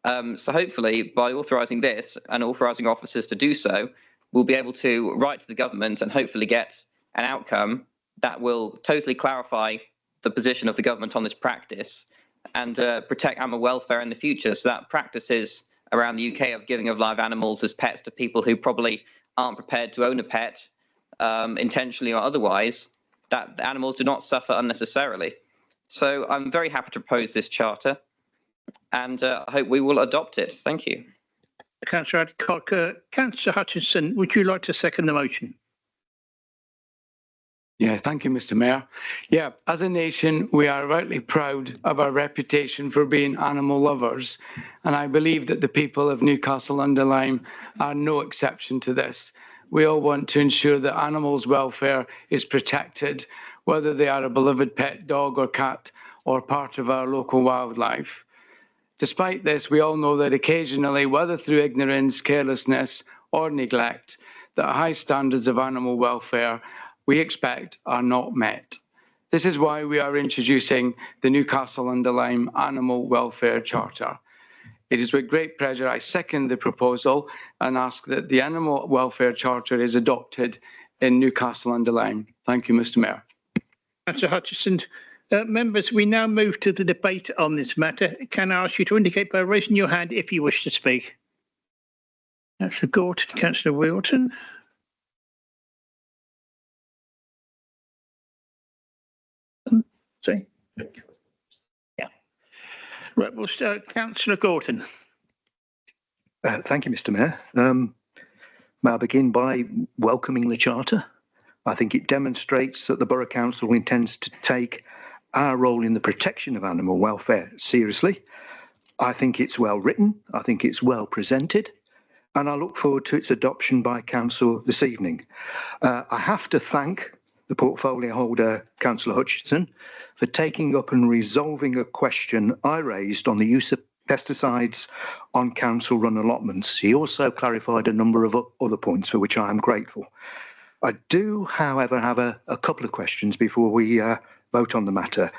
So hopefully by authorising this and authorising officers to do so, we'll be able to write to the government and hopefully get an outcome that will totally clarify the position of the government on this practice and protect animal welfare in the future, so that practices around the UK of giving of live animals as pets to people who probably aren't prepared to own a pet, intentionally or otherwise, that the animals do not suffer unnecessarily. So I'm very happy to propose this charter, and I hope we will adopt it. Thank you. Councillor Adcock. Councillor Hutchinson, would you like to second the motion? Yeah, thank you, Mr. Mayor. Yeah, as a nation, we are rightly proud of our reputation for being animal lovers, and I believe that the people of Newcastle-under-Lyme are no exception to this. We all want to ensure that animals' welfare is protected, whether they are a beloved pet dog or cat or part of our local wildlife. Despite this, we all know that occasionally, whether through ignorance, carelessness or neglect, that high standards of animal welfare we expect are not met. This is why we are introducing the Newcastle-under-Lyme Animal Welfare Charter. It is with great pleasure I second the proposal and ask that the Animal Welfare Charter is adopted in Newcastle-under-Lyme. Thank you, Mr. Mayor. Councillor Hutchinson. Members, we now move to the debate on this matter. Can I ask you to indicate by raising your hand if you wish to speak? Councillor Gorton, Councillor Wilton. Sorry. Yeah. Right, we'll start. Councillor Gorton. Thank you, Mr. Mayor. May I begin by welcoming the Charter? I think it demonstrates that the Borough Council intends to take our role in the protection of animal welfare seriously. I think it's well written, I think it's well presented, and I look forward to its adoption by Council this evening. I have to thank the portfolio holder, Councillor Hutchinson, for taking up and resolving a question I raised on the use of pesticides on council-run allotments. He also clarified a number of other points for which I am grateful. I do, however, have a couple of questions before we vote on the matter.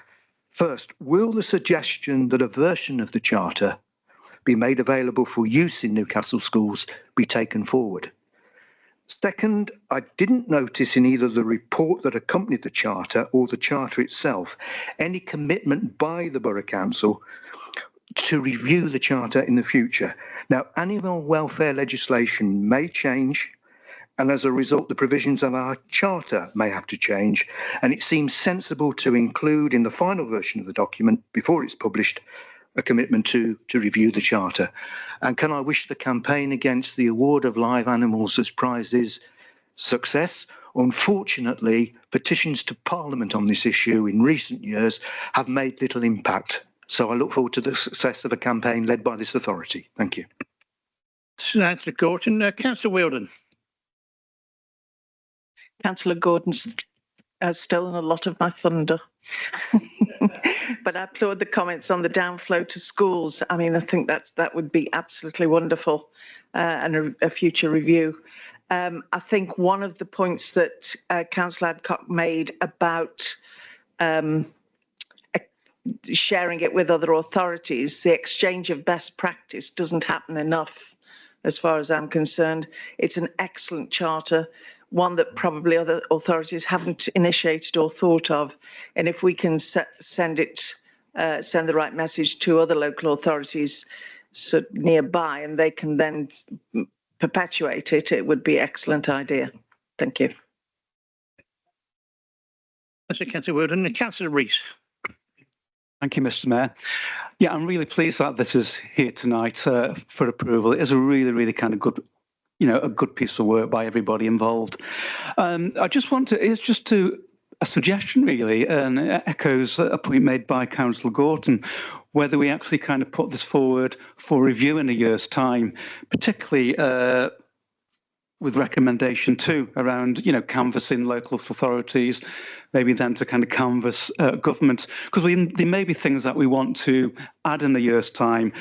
First, will the suggestion that a version of the Charter be made available for use in Newcastle schools be taken forward? Second, I didn't notice in either the report that accompanied the Charter or the Charter itself any commitment by the Borough Council to review the Charter in the future. Now, animal welfare legislation may change, and as a result, the provisions of our Charter may have to change, and it seems sensible to include in the final version of the document, before it's published, a commitment to review the Charter. And can I wish the campaign against the award of live animals as prizes success? Unfortunately, petitions to Parliament on this issue in recent years have made little impact. So I look forward to the success of a campaign led by this authority. Thank you. Councillor Gorton. Councillor Wheeldon. Councillor Gordon's stolen a lot of my thunder. But I applaud the comments on the downflow to schools. I mean, I think that would be absolutely wonderful, and a future review. I think one of the points that Councillor Adcock made about sharing it with other authorities, the exchange of best practice doesn't happen enough, as far as I'm concerned. It's an excellent charter, one that probably other authorities haven't initiated or thought of. And if we can send the right message to other local authorities nearby, and they can then perpetuate it, it would be an excellent idea. Thank you. That's a Councillor Wheeldon. Councillor Rees. Thank you, Mr. Mayor. Yeah, I'm really pleased that this is here tonight for approval. It is a really, really kind of good, a good piece of work by everybody involved. I just want to, it's just a suggestion really, and it echoes a point made by Councillor Gorton, whether we actually kind of put this forward for review in a year's time, particularly with recommendation 2 around, canvassing local authorities, maybe then to kind of canvass government, because there may be things that we want to add in a year's time,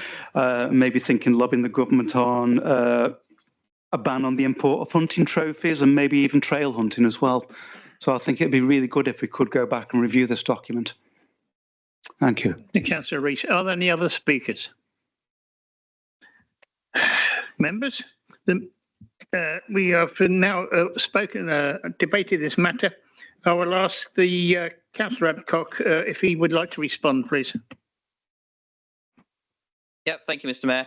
maybe thinking lobbying the government on a ban on the import of hunting trophies and maybe even trail hunting as well. So I think it'd be really good if we could go back and review this document. Thank you. Councillor Rees. Are there any other speakers? Members? We have now debated this matter. I will ask the Councillor Adcock if he would like to respond, please. Yep, thank you, Mr. Mayor.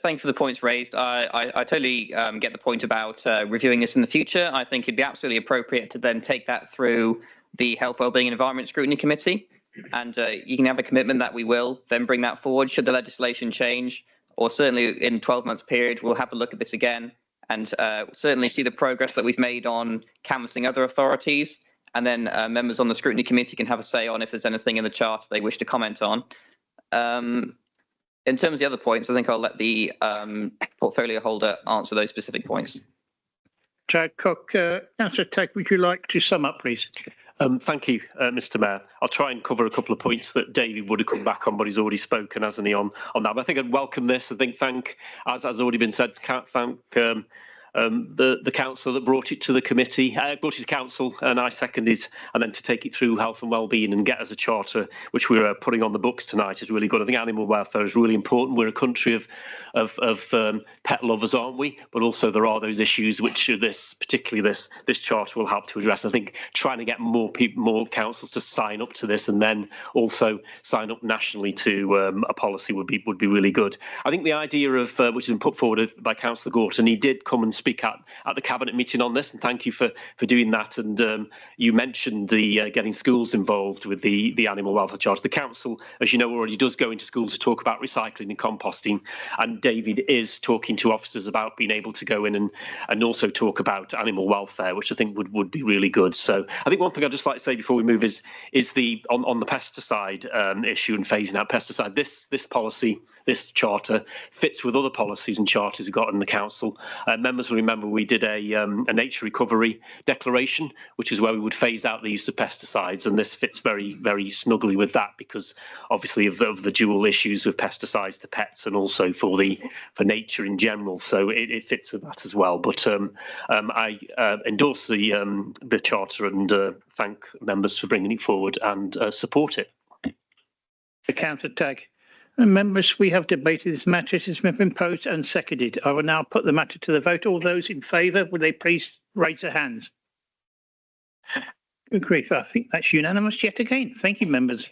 Thank you for the points raised. I totally get the point about reviewing this in the future. I think it'd be absolutely appropriate to then take that through the Health, Wellbeing and Environment Scrutiny Committee. And you can have a commitment that we will then bring that forward should the legislation change, or certainly in a 12 months period, we'll have a look at this again and certainly see the progress that we've made on canvassing other authorities. And then members on the Scrutiny Committee can have a say on if there's anything in the chart they wish to comment on. In terms of the other points, I think I'll let the portfolio holder answer those specific points. Adcock, Councillor Tagg, would you like to sum up, please? Thank you, Mr. Mayor. I'll try and cover a couple of points that David would have come back on, but he's already spoken, hasn't he, on that. But I think I'd welcome this. I think as has already been said, thank the council that brought it to the committee, brought it to council, and I seconded, and then to take it through health and wellbeing and get as a charter, which we're putting on the books tonight, is really good. I think animal welfare is really important. We're a country of pet lovers, aren't we? But also there are those issues which particularly this charter will help to address. I think trying to get more people, more councils to sign up to this, and then also sign up nationally to a policy would be really good. I think the idea of which has been put forward by Councillor Gorton, he did come and speak at the cabinet meeting on this, and thank you for doing that. And you mentioned the getting schools involved with the animal welfare charge. The council, as you know, already does go into schools to talk about recycling and composting, and David is talking to officers about being able to go in and also talk about animal welfare, which I think would be really good. So I think one thing I'd just like to say before we move is the on the pesticide issue and phasing out pesticide. This policy, this charter, fits with other policies and charters we've got in the council. Members members will remember we did a nature recovery declaration, which is where we would phase out the use of pesticides, and this fits very, very snugly with that because obviously of the dual issues with pesticides to pets and also for nature in general. So it fits with that as well. But I endorse the charter and thank members for bringing it forward and support it. Councillor Tagg. Members, we have debated this matter. It has been proposed and seconded. I will now put the matter to the vote. All those in favour, would they please raise their hands? Good grief, I think that's unanimous yet again. Thank you, members.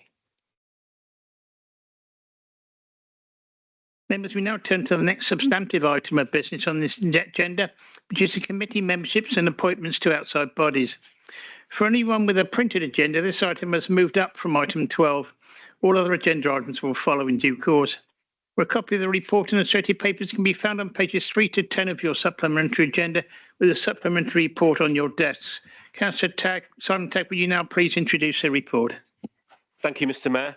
Members, we now turn to the next substantive item of business on this agenda, which is the committee memberships and appointments to outside bodies. For anyone with a printed agenda, this item has moved up from item 12. All other agenda items will follow in due course. A copy of the report and associated papers can be found on pages 3 to 10 of your supplementary agenda with a supplementary report on your desks. Councillor Tagg, Simon Tagg, will you now please introduce the report? Thank you, Mr. Mayor.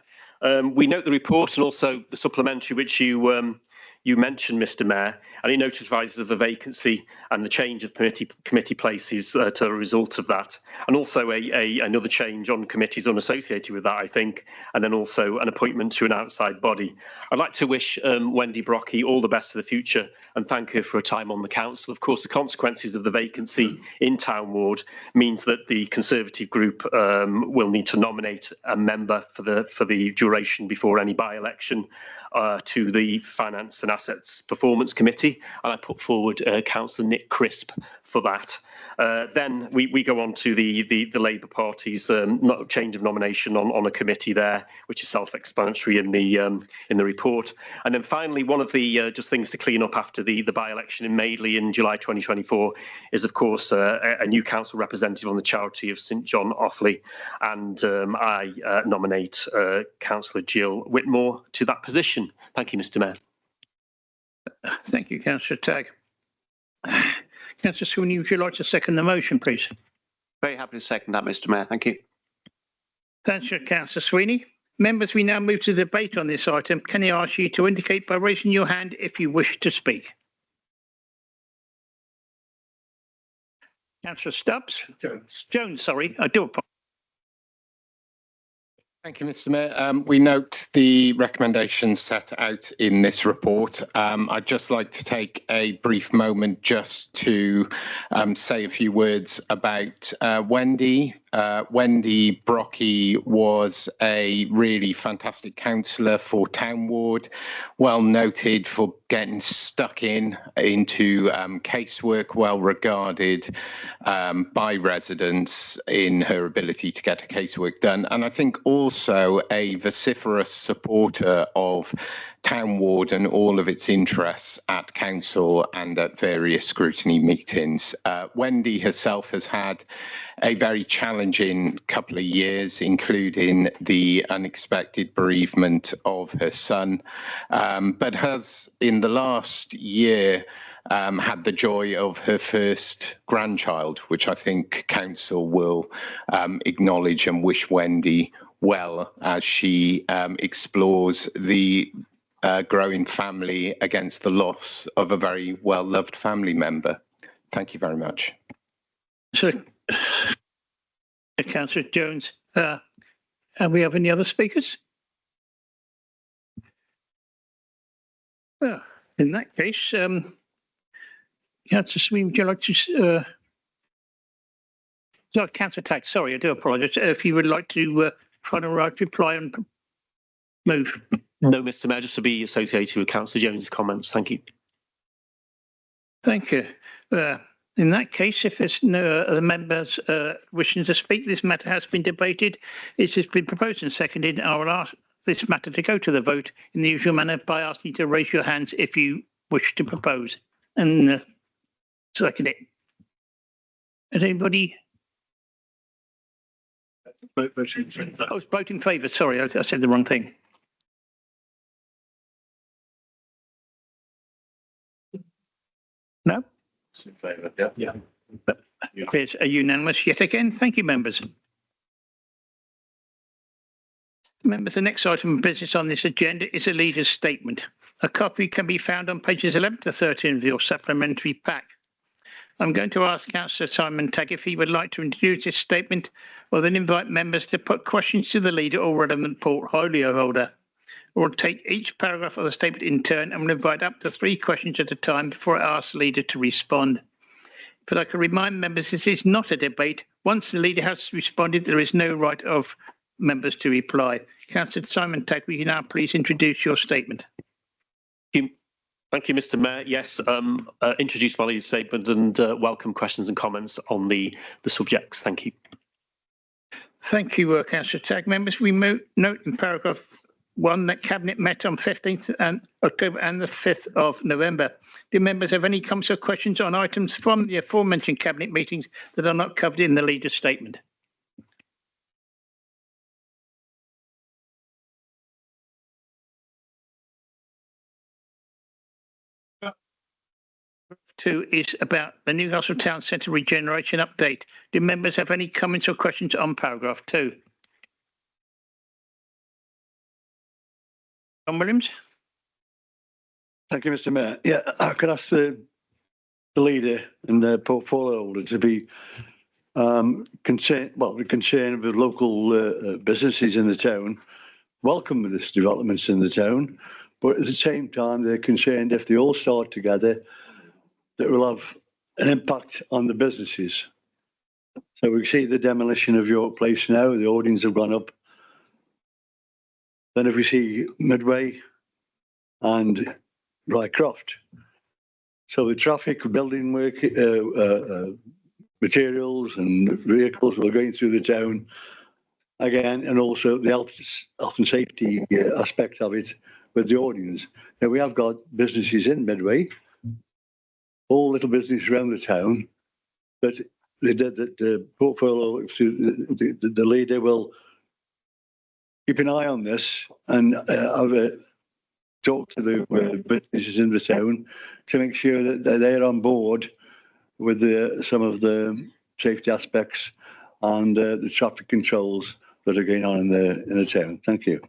We note the report and also the supplementary which you mentioned, Mr. Mayor, and it notifies of a vacancy and the change of committee places to a result of that, and also another change on committees unassociated with that, I think, and then also an appointment to an outside body. I'd like to wish Wendy Brocky all the best for the future and thank her for her time on the council. Of course, the consequences of the vacancy in Town Ward means that the Conservative group will need to nominate a member for the duration before any by-election to the Finance and Assets Performance Committee, and I put forward Councillor Nick Crisp for that. Then we go on to the Labour Party's change of nomination on a committee there, which is self-explanatory in the report. And then finally, one of the just things to clean up after the by-election in Madeley in July 2024 is, of course, a new council representative on the charity of St John Offaly, and I nominate Councillor Jill Whitmore to that position. Thank you, Mr. Mayor. Thank you, Councillor Tagg. Councillor Sweeney, would you like to second the motion, please? Very happy to second that, Mr. Mayor. Thank you. Thank you, Councillor Sweeney. Members, we now move to debate on this item. Can I ask you to indicate by raising your hand if you wish to speak? Councillor Stubbs? Jones, sorry. I do apologize. Thank you, Mr. Mayor. We note the recommendations set out in this report. I'd just like to take a brief moment just to say a few words about Wendy. Wendy Brocky was a really fantastic councillor for Town Ward, well noted for getting stuck into casework, well regarded by residents in her ability to get casework done. And I think also a vociferous supporter of Town Ward and all of its interests at council and at various scrutiny meetings. Wendy herself has had a very challenging couple of years, including the unexpected bereavement of her son, but has in the last year had the joy of her first grandchild, which I think council will acknowledge and wish Wendy well as she explores the growing family against the loss of a very well-loved family member. Thank you very much. So, Councillor Jones, we have any other speakers? Well, in that case, Councillor Sweeney, would you like to... sorry, Councillor Tagg, sorry, I do apologise. If you would like to try to reply and move. No, Mr. Mayor, just to be associated with Councillor Jones' comments. Thank you. Thank you. In that case, if there's no other members wishing to speak, this matter has been debated. It has been proposed and seconded. I will ask this matter to go to the vote in the usual manner by asking you to raise your hands if you wish to propose and second it. Has anybody? Vote in favour. Oh, vote in favour. Sorry, I said the wrong thing. No? It's in favour, yeah. It's a unanimous yet again. Thank you, members. Members, the next item of business on this agenda is a leader's statement. A copy can be found on pages 11 to 13 of your supplementary pack. I'm going to ask Councillor Simon Tagg if he would like to introduce his statement, or then invite members to put questions to the leader or relevant portfolio holder. We'll take each paragraph of the statement in turn and will invite up to 3 questions at a time before I ask the leader to respond. But I can remind members this is not a debate. Once the leader has responded, there is no right of members to reply. Councillor Simon Tagg, will you now please introduce your statement? Thank you, Mr. Mayor. Yes, introduce my leader's statement and welcome questions and comments on the subjects. Thank you. Thank you, Councillor Tagg. Members, we note in paragraph 1 that Cabinet met on 15th October and the 5th of November. Do members have any comments or questions on items from the aforementioned Cabinet meetings that are not covered in the leader's statement? Two is about the Newcastle Town Centre regeneration update. Do members have any comments or questions on paragraph 2? John Williams. Thank you, Mr. Mayor. Yeah, I could ask the leader and the portfolio holder to be concerned with local businesses in the town, welcome with this developments in the town, but at the same time they're concerned if they all start together that will have an impact on the businesses. So we see the demolition of York Place now, the audience have gone up. Then if we see Midway and Rycroft. So the traffic, building work, materials and vehicles were going through the town again, and also the health and safety aspect of it with the audience. Now we have got businesses in Midway, all little businesses around the town, but the portfolio, the leader will keep an eye on this and have a talk to the businesses in the town to make sure that they're on board with some of the safety aspects and the traffic controls that are going on in the town. Thank you.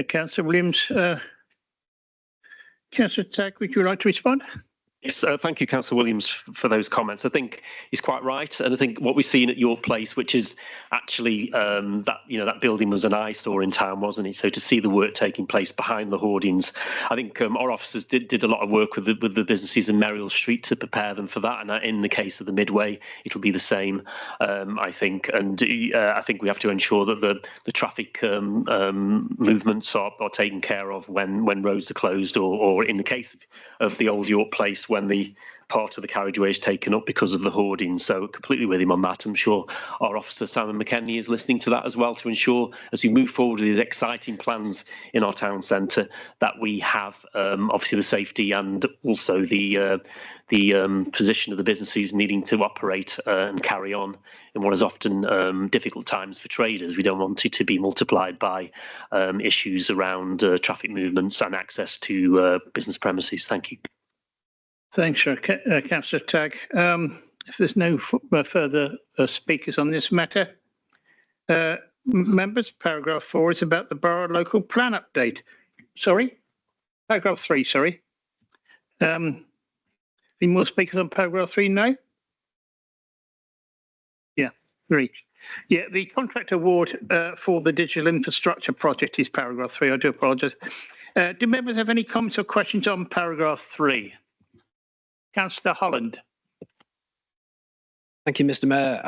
Councillor Williams. Councillor Tagg, would you like to respond? Yes, thank you, Councillor Williams, for those comments. I think he's quite right, and I think what we've seen at York Place, which is actually that building was an eyesore in town, wasn't it? So to see the work taking place behind the hoardings, I think our officers did a lot of work with the businesses in Merrill Street to prepare them for that. And in the case of the Midway, it'll be the same, I think. And I think we have to ensure that the traffic movements are taken care of when roads are closed, or in the case of the old York Place, when the part of the carriageway is taken up because of the hoarding. So completely with him on that. I'm sure our officer Simon McKenney is listening to that as well, to ensure as we move forward with these exciting plans in our town centre that we have obviously the safety and also the position of the businesses needing to operate and carry on in what is often difficult times for traders. We don't want it to be multiplied by issues around traffic movements and access to business premises. Thank you. Thanks, Councillor Tagg. If there's no further speakers on this matter, members, paragraph 4 is about the borough local plan update. Sorry, paragraph 3, sorry. Any more speakers on paragraph 3 now? Yeah, 3. Yeah, the contract award for the digital infrastructure project is paragraph 3. I do apologise. Do members have any comments or questions on paragraph 3? Councillor Holland. Thank you, Mr. Mayor.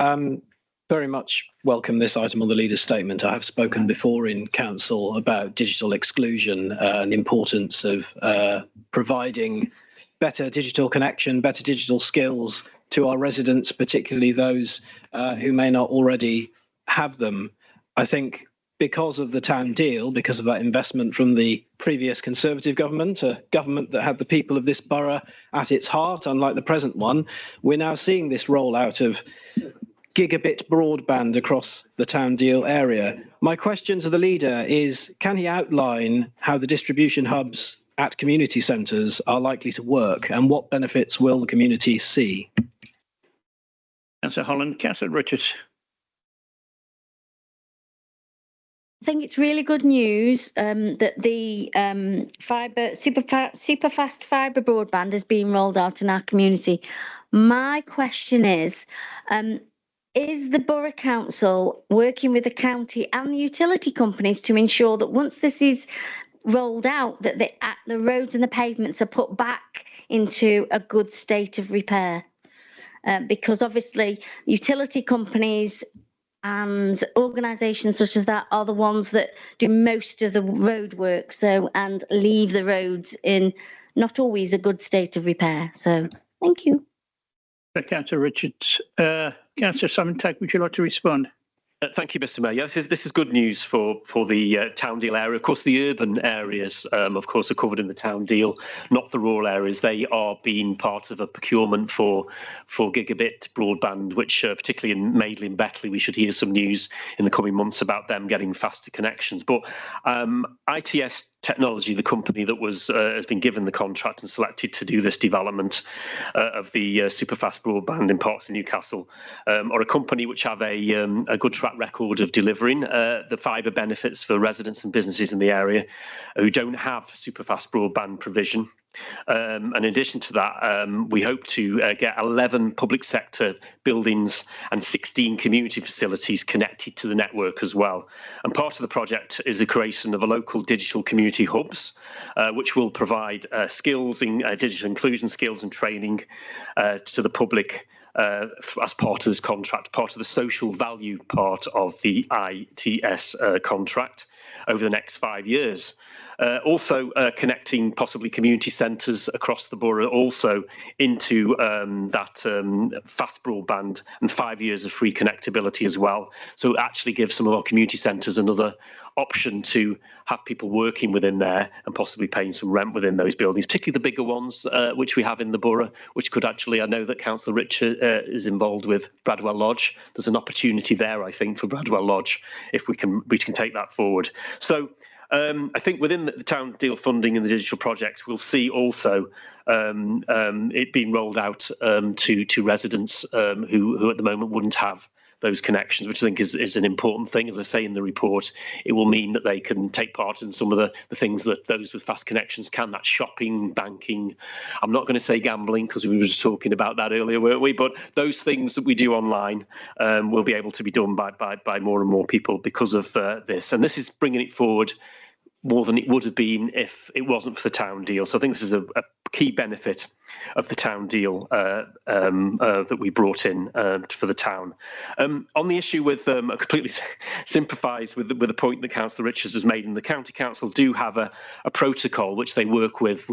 Very much welcome this item on the leader's statement. I have spoken before in council about digital exclusion and the importance of providing better digital connection, better digital skills to our residents, particularly those who may not already have them. I think because of the town deal, because of that investment from the previous Conservative government, a government that had the people of this borough at its heart, unlike the present one, we're now seeing this rollout of gigabit broadband across the town deal area. My question to the leader is, can he outline how the distribution hubs at community centres are likely to work and what benefits will the community see? Councillor Holland. Councillor Richards. I think it's really good news that the super fast fibre broadband is being rolled out in our community. My question is the Borough Council working with the county and the utility companies to ensure that once this is rolled out, that the roads and the pavements are put back into a good state of repair? Because obviously utility companies and organisations such as that are the ones that do most of the road work, and leave the roads in not always a good state of repair. So thank you. Councillor Richards. Councillor Simon Tagg, would you like to respond? Thank you, Mr. Mayor. Yeah, this is good news for the town deal area. Of course, the urban areas, of course, are covered in the town deal, not the rural areas. They are being part of a procurement for gigabit broadband, which particularly in Maidley and Beckley, we should hear some news in the coming months about them getting faster connections. But ITS Technology, the company that has been given the contract and selected to do this development of the superfast broadband in parts of Newcastle, are a company which have a good track record of delivering the fibre benefits for residents and businesses in the area who don't have superfast broadband provision. And in addition to that, we hope to get 11 public sector buildings and 16 community facilities connected to the network as well. And part of the project is the creation of a local digital community hubs, which will provide skills in digital inclusion skills and training to the public as part of this contract, part of the social value part of the ITS contract over the next 5 years. Also connecting possibly community centres across the borough also into that fast broadband and 5 years of free connectability as well. So it actually gives some of our community centres another option to have people working within there and possibly paying some rent within those buildings, particularly the bigger ones which we have in the borough, which could actually, I know that Councillor Richard is involved with Bradwell Lodge. There's an opportunity there, I think, for Bradwell Lodge if we can take that forward. So I think within the town deal funding and the digital projects, we'll see also it being rolled out to residents who at the moment wouldn't have those connections, which I think is an important thing. As I say in the report, it will mean that they can take part in some of the things that those with fast connections can. That's shopping, banking. I'm not going to say gambling because we were just talking about that earlier, weren't we? But those things that we do online will be able to be done by more and more people because of this. And this is bringing it forward more than it would have been if it wasn't for the town deal. So I think this is a key benefit of the town deal that we brought in for the town. On the issue with, I completely sympathise with the point that Councillor Richards has made, and the County Council do have a protocol which they work with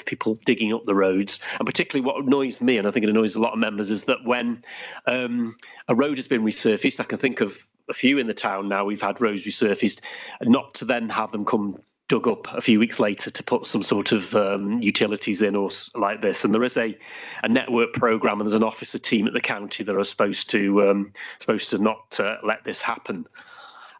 people digging up the roads. And particularly what annoys me, and I think it annoys a lot of members, is that when a road has been resurfaced, I can think of a few in the town now, we've had roads resurfaced, not to then have them come dug up a few weeks later to put some sort of utilities in or like this. And there is a network programme and there's an officer team at the county that are supposed to not let this happen.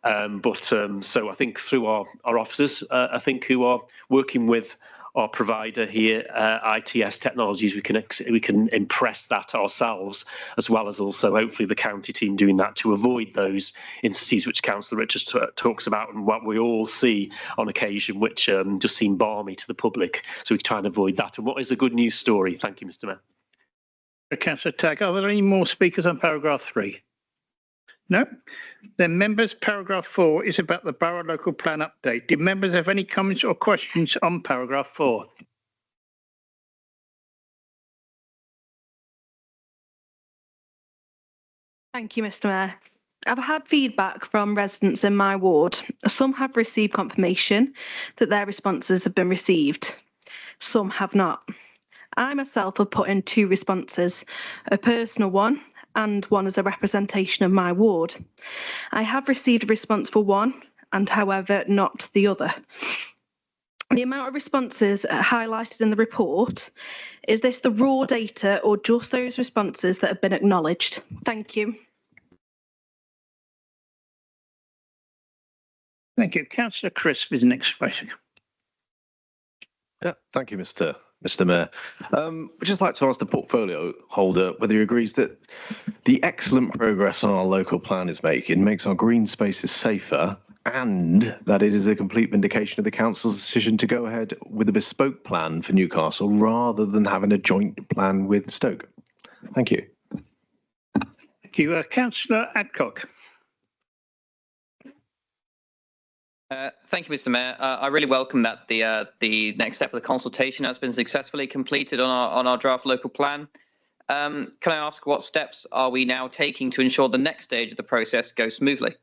So I think through our officers, I think who are working with our provider here, ITS Technologies, we can impress that ourselves, as well as also hopefully the county team doing that to avoid those instances which Councillor Richards talks about and what we all see on occasion, which just seem balmy to the public. So we try and avoid that. And what is a good news story? Thank you, Mr. Mayor. Councillor Tagg, are there any more speakers on paragraph 3? No? Then members, paragraph 4 is about the Borough Local Plan update. Do members have any comments or questions on paragraph 4? Thank you, Mr. Mayor. I've had feedback from residents in my ward. Some have received confirmation that their responses have been received. Some have not. I myself have put in 2 responses, a personal one and one as a representation of my ward. I have received a response for one and, however, not the other. The amount of responses highlighted in the report, is this the raw data or just those responses that have been acknowledged? Thank you. Thank you. Councillor Crisp is the next question. Yeah, thank you, Mr. Mayor. I'd just like to ask the portfolio holder whether he agrees that the excellent progress on our local plan is making makes our green spaces safer and that it is a complete vindication of the council's decision to go ahead with a bespoke plan for Newcastle rather than having a joint plan with Stoke. Thank you. Thank you. Councillor Adcock. Thank you, Mr. Mayor. I really welcome that the next step of the consultation has been successfully completed on our draft local plan. Can I ask what steps are we now taking to ensure the next stage of the process goes smoothly?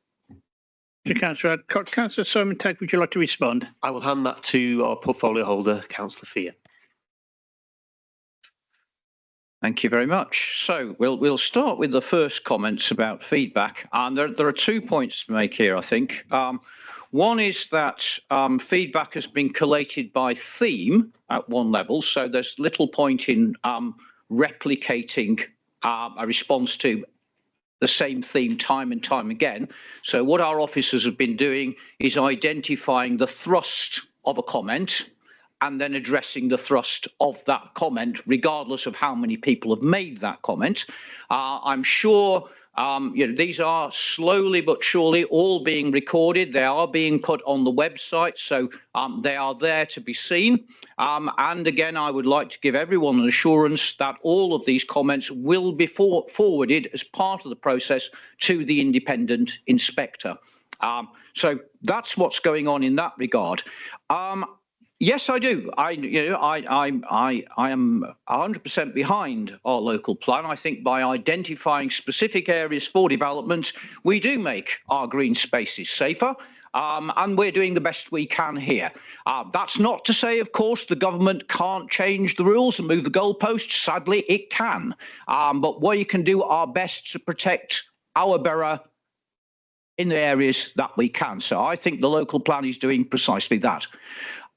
Councillor Adcock. Councillor Simon Tagg, would you like to respond? I will hand that to our portfolio holder, Councillor Fear. Thank you very much. So we'll start with the first comments about feedback, and there are 2 points to make here, I think. One is that feedback has been collated by theme at one level, so there's little point in replicating a response to the same theme time and time again. So what our officers have been doing is identifying the thrust of a comment and then addressing the thrust of that comment, regardless of how many people have made that comment. I'm sure these are slowly but surely all being recorded. They are being put on the website, so they are there to be seen. And again, I would like to give everyone an assurance that all of these comments will be forwarded as part of the process to the independent inspector. So that's what's going on in that regard. Yes, I do. I am 100% behind our local plan. I think by identifying specific areas for development, we do make our green spaces safer. And we're doing the best we can here. That's not to say, of course, the government can't change the rules and move the goalposts. Sadly, it can. But we can do our best to protect our borough in the areas that we can. So I think the local plan is doing precisely that.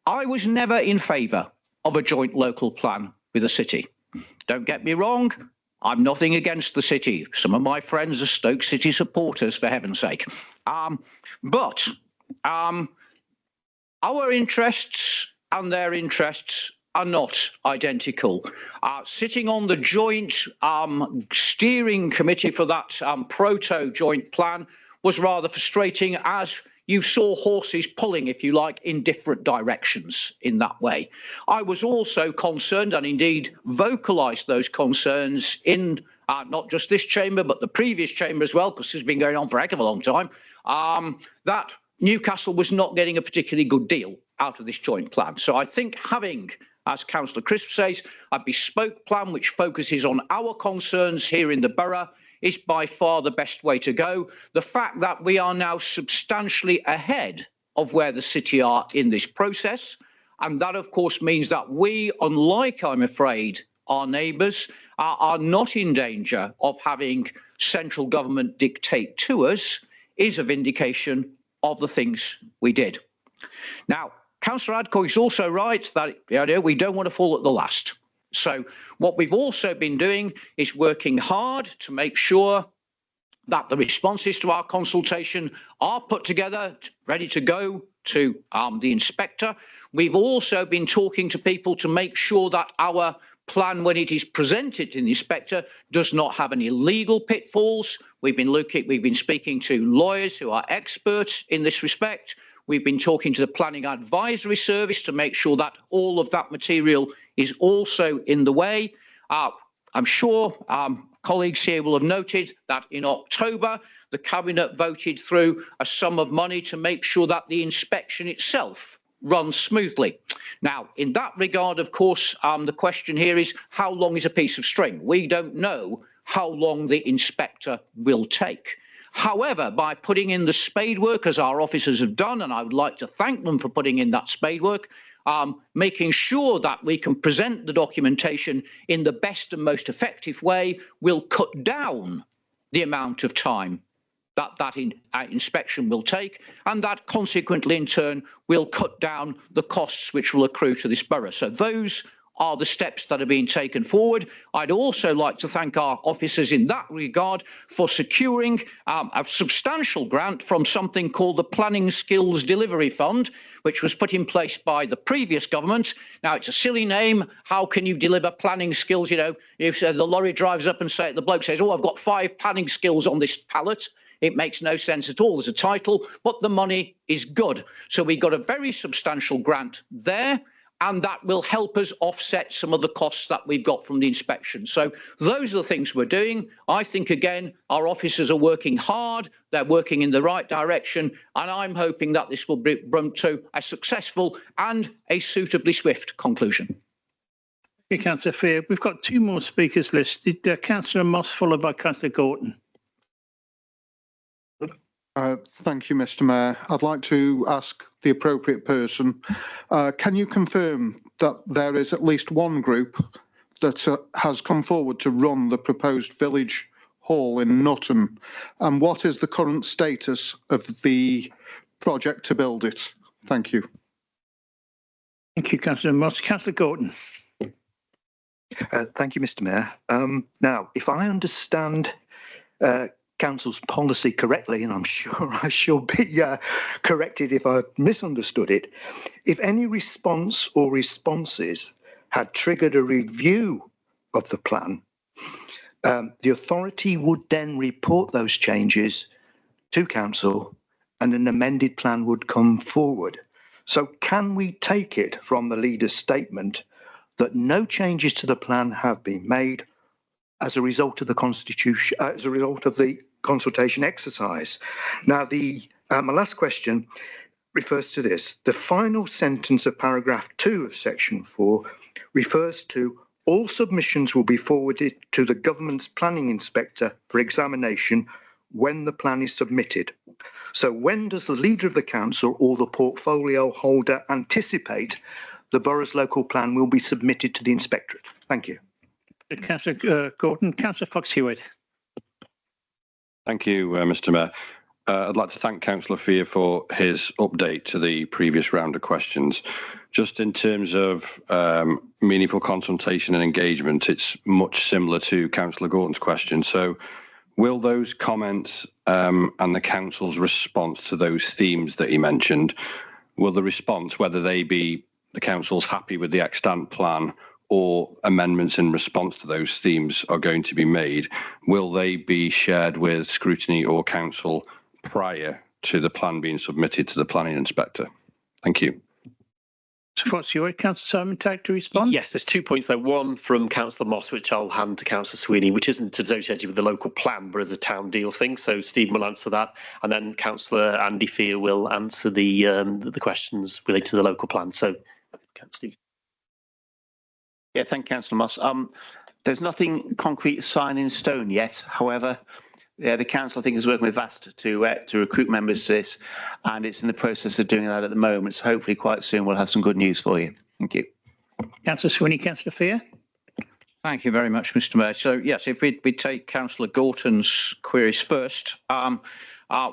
I was never in favour of a joint local plan with the city. Don't get me wrong, I'm nothing against the city. Some of my friends are Stoke City supporters, for heaven's sake. But our interests and their interests are not identical. Sitting on the joint steering committee for that proto-joint plan was rather frustrating, as you saw horses pulling, if you like, in different directions in that way. I was also concerned, and indeed vocalised those concerns in not just this chamber, but the previous chamber as well, because this has been going on for a heck of a long time, that Newcastle was not getting a particularly good deal out of this joint plan. So I think having, as Councillor Crisp says, a bespoke plan which focuses on our concerns here in the borough is by far the best way to go. The fact that we are now substantially ahead of where the city are in this process, and that of course means that we, unlike I'm afraid our neighbours, are not in danger of having central government dictate to us, is a vindication of the things we did. Now, Councillor Adcock is also right that we don't want to fall at the last. So what we've also been doing is working hard to make sure that the responses to our consultation are put together, ready to go to the inspector. We've also been talking to people to make sure that our plan, when it is presented to the inspector, does not have any legal pitfalls. We've been speaking to lawyers who are experts in this respect. We've been talking to the Planning Advisory Service to make sure that all of that material is also in the way. I'm sure colleagues here will have noted that in October, the Cabinet voted through a sum of money to make sure that the inspection itself runs smoothly. Now, in that regard, of course, the question here is, how long is a piece of string? We don't know how long the inspector will take. However, by putting in the spade work, as our officers have done, and I would like to thank them for putting in that spade work, making sure that we can present the documentation in the best and most effective way will cut down the amount of time that inspection will take, and that consequently in turn will cut down the costs which will accrue to this borough. So those are the steps that are being taken forward. I'd also like to thank our officers in that regard for securing a substantial grant from something called the Planning Skills Delivery Fund, which was put in place by the previous government. Now, it's a silly name. How can you deliver planning skills? You know, if the lorry drives up and the bloke says, oh, I've got 5 planning skills on this pallet. It makes no sense at all as a title, but the money is good. So we got a very substantial grant there. and that will help us offset some of the costs that we've got from the inspection. So those are the things we're doing. I think, again, our officers are working hard. They're working in the right direction. And I'm hoping that this will bring to a successful and a suitably swift conclusion. Thank you, Councillor Fear. We've got two more speakers listed. Councillor Moss, followed by Councillor Gorton. Thank you, Mr. Mayor. I'd like to ask the appropriate person, can you confirm that there is at least one group that has come forward to run the proposed village hall in Nutton? And what is the current status of the project to build it? Thank you. Thank you, Councillor Moss. Councillor Gorton. Thank you, Mr. Mayor. Now, if I understand Council's policy correctly, and I'm sure I shall be corrected if I've misunderstood it, if any response or responses had triggered a review of the plan, the authority would then report those changes to Council and an amended plan would come forward. So can we take it from the leader's statement that no changes to the plan have been made as a result of the constitution, as a result of the consultation exercise? Now, my last question refers to this. The final sentence of paragraph 2 of section 4 refers to all submissions will be forwarded to the government's planning inspector for examination when the plan is submitted. So when does the leader of the council or the portfolio holder anticipate the borough's local plan will be submitted to the inspectorate? Thank you. Councillor Gorton. Councillor Fox-Hewitt. Thank you, Mr. Mayor. I'd like to thank Councillor Fear for his update to the previous round of questions. Just in terms of meaningful consultation and engagement, it's much similar to Councillor Gorton's question. So will those comments and the council's response to those themes that he mentioned, will the response, whether they be the council's happy with the extant plan or amendments in response to those themes are going to be made, will they be shared with scrutiny or council prior to the plan being submitted to the planning inspector? Thank you. So what's your Councillor Simon Tagg to respond? Yes, there's 2 points there. One from Councillor Moss, which I'll hand to Councillor Sweeney, which isn't associated with the local plan, but as a town deal thing. So Stephen will answer that, and then Councillor Andy Fear will answer the questions related to the local plan. So, Steve. Yeah, thank you, Councillor Moss. There's nothing concrete signed in stone yet. However, the council, I think, is working with VAST to recruit members to this, and it's in the process of doing that at the moment. So hopefully quite soon we'll have some good news for you. Thank you. Councillor Sweeney. Councillor Fear. Thank you very much, Mr. Mayor. So, yes, if we take Councillor Gorton's queries first,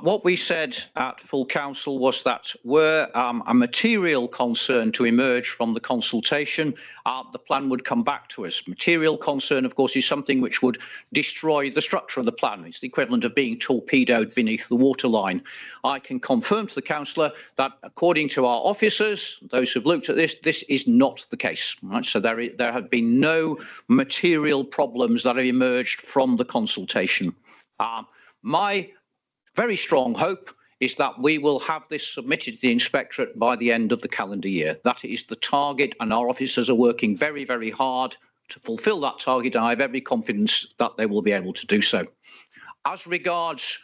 what we said at full council was that were a material concern to emerge from the consultation, the plan would come back to us. Material concern, of course, is something which would destroy the structure of the plan. It's the equivalent of being torpedoed beneath the waterline. I can confirm to the councillor that according to our officers, those who've looked at this is not the case. Right? So there have been no material problems that have emerged from the consultation. My very strong hope is that we will have this submitted to the inspectorate by the end of the calendar year. That is the target, and our officers are working very, very hard to fulfil that target, and I have every confidence that they will be able to do so. As regards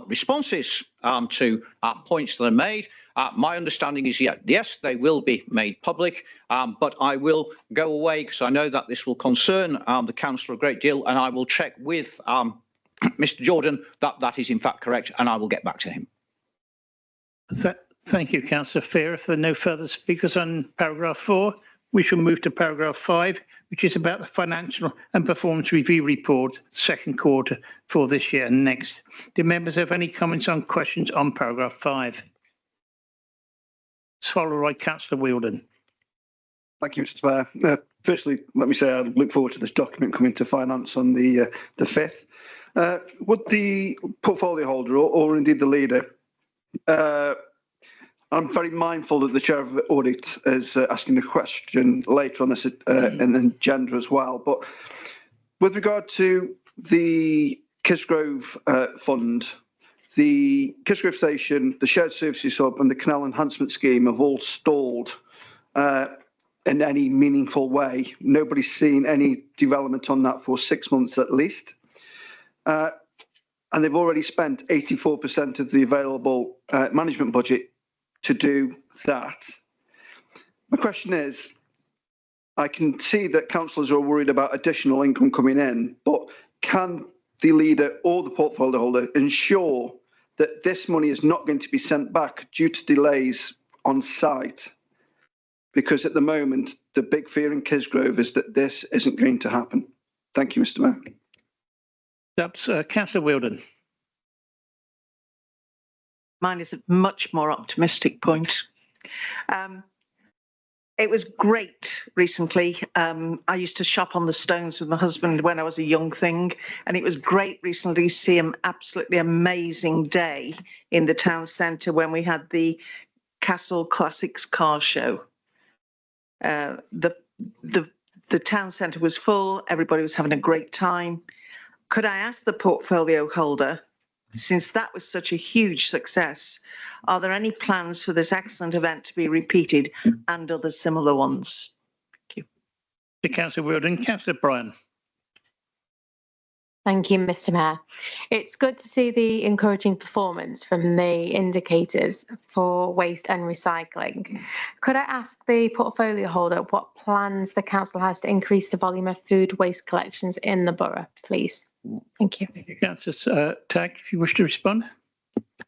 responses to points that are made, my understanding is, yes, they will be made public, but I will go away because I know that this will concern the councillor a great deal, and I will check with Mr. Jordan that is in fact correct, and I will get back to him. Thank you, Councillor Fear. If there are no further speakers on paragraph 4, we shall move to paragraph 5, which is about the financial and performance review report, second quarter for this year and next. Do members have any comments on questions on paragraph 5? Followed by Councillor Wheeldon. Thank you, Mr. Mayor. Firstly, let me say I look forward to this document coming to finance on the 5th. Would the portfolio holder or indeed the leader, I'm very mindful that the chair of the audit is asking the question later on this in the agenda as well, but with regard to the Kisgrove fund, the Kisgrove station, the shared services hub and the canal enhancement scheme have all stalled. in any meaningful way. Nobody's seen any development on that for 6 months at least. And they've already spent 84% of the available management budget to do that. My question is, I can see that councillors are worried about additional income coming in, but can the leader or the portfolio holder ensure that this money is not going to be sent back due to delays on site? Because at the moment, the big fear in Kisgrove is that this isn't going to happen. Thank you, Mr. Mayor. That's Councillor Wheeldon. Mine is a much more optimistic point. It was great recently. I used to shop on the Stones with my husband when I was a young thing, and it was great recently to see an absolutely amazing day in the town centre when we had the Castle Classics car show. The town centre was full. Everybody was having a great time. Could I ask the portfolio holder, since that was such a huge success, are there any plans for this excellent event to be repeated and other similar ones? Thank you. To Councillor Wheeldon. Councillor Bryan. Thank you, Mr. Mayor. It's good to see the encouraging performance from the indicators for waste and recycling. Could I ask the portfolio holder what plans the council has to increase the volume of food waste collections in the borough, please? Thank you. Councillor Tagg, if you wish to respond.